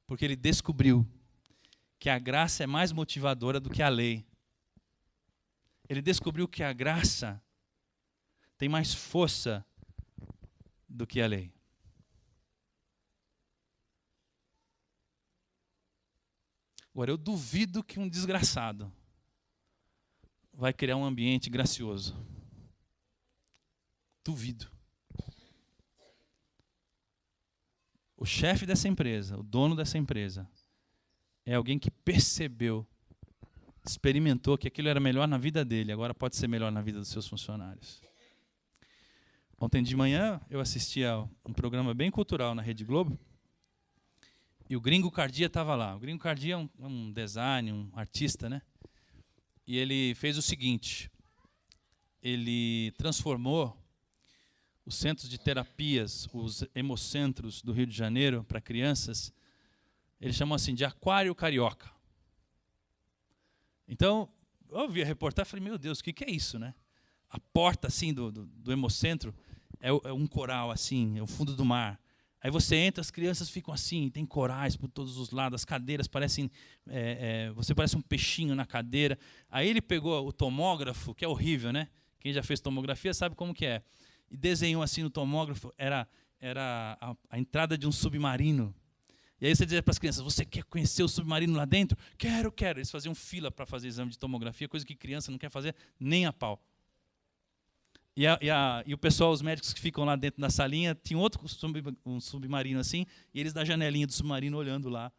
Porque ele descobriu que a graça é mais motivadora do que a lei. Ele descobriu que a graça tem mais força do que a lei. Agora, eu duvido que um desgraçado vai criar um ambiente gracioso. Duvido. O chefe dessa empresa, o dono dessa empresa, é alguém que percebeu, experimentou que aquilo era melhor na vida dele, agora pode ser melhor na vida dos seus funcionários. Ontem de manhã eu assisti a um programa bem cultural na Rede Globo e o Gringo Cardia estava lá. O Gringo Cardia é um design, um artista, né? E ele fez o seguinte, ele transformou os centros de terapias, os hemocentros do Rio de Janeiro para crianças, ele chamou assim de aquário carioca. Então, eu ouvi a reportagem e falei, meu Deus, o que é isso, né? A porta assim do hemocentro é um coral assim, é o fundo do mar. Aí você entra, as crianças ficam assim, tem corais por todos os lados, as cadeiras parecem, você parece um peixinho na cadeira. Aí ele pegou o tomógrafo, que é horrível, né? Quem já fez tomografia sabe como que é. E desenhou assim no tomógrafo, era a entrada de um submarino. E aí você dizia para as crianças, você quer conhecer o submarino lá dentro? Quero. Eles faziam fila para fazer exame de tomografia, coisa que criança não quer fazer nem a pau. E o pessoal, os médicos que ficam lá dentro da salinha, tinha um submarino assim, e eles da janelinha do submarino olhando lá.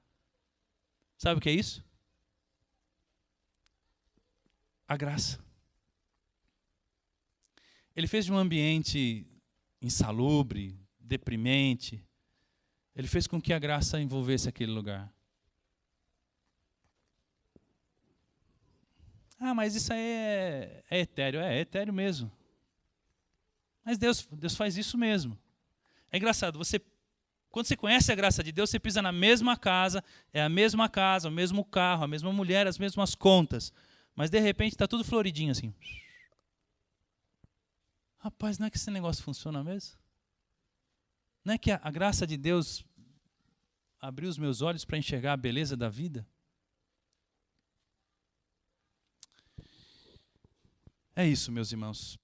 Sabe o que é isso? A graça. Ele fez de um ambiente insalubre, deprimente, ele fez com que a graça envolvesse aquele lugar. Ah, mas isso aí é etéreo. É etéreo mesmo. Mas Deus faz isso mesmo. É engraçado, você Quando você conhece a graça de Deus, você pisa na mesma casa, é a mesma casa, o mesmo carro, a mesma mulher, as mesmas contas. Mas de repente está tudo floridinho assim. Rapaz, não é que esse negócio funciona mesmo? Não é que a graça de Deus abriu os meus olhos para enxergar a beleza da vida? É isso, meus irmãos.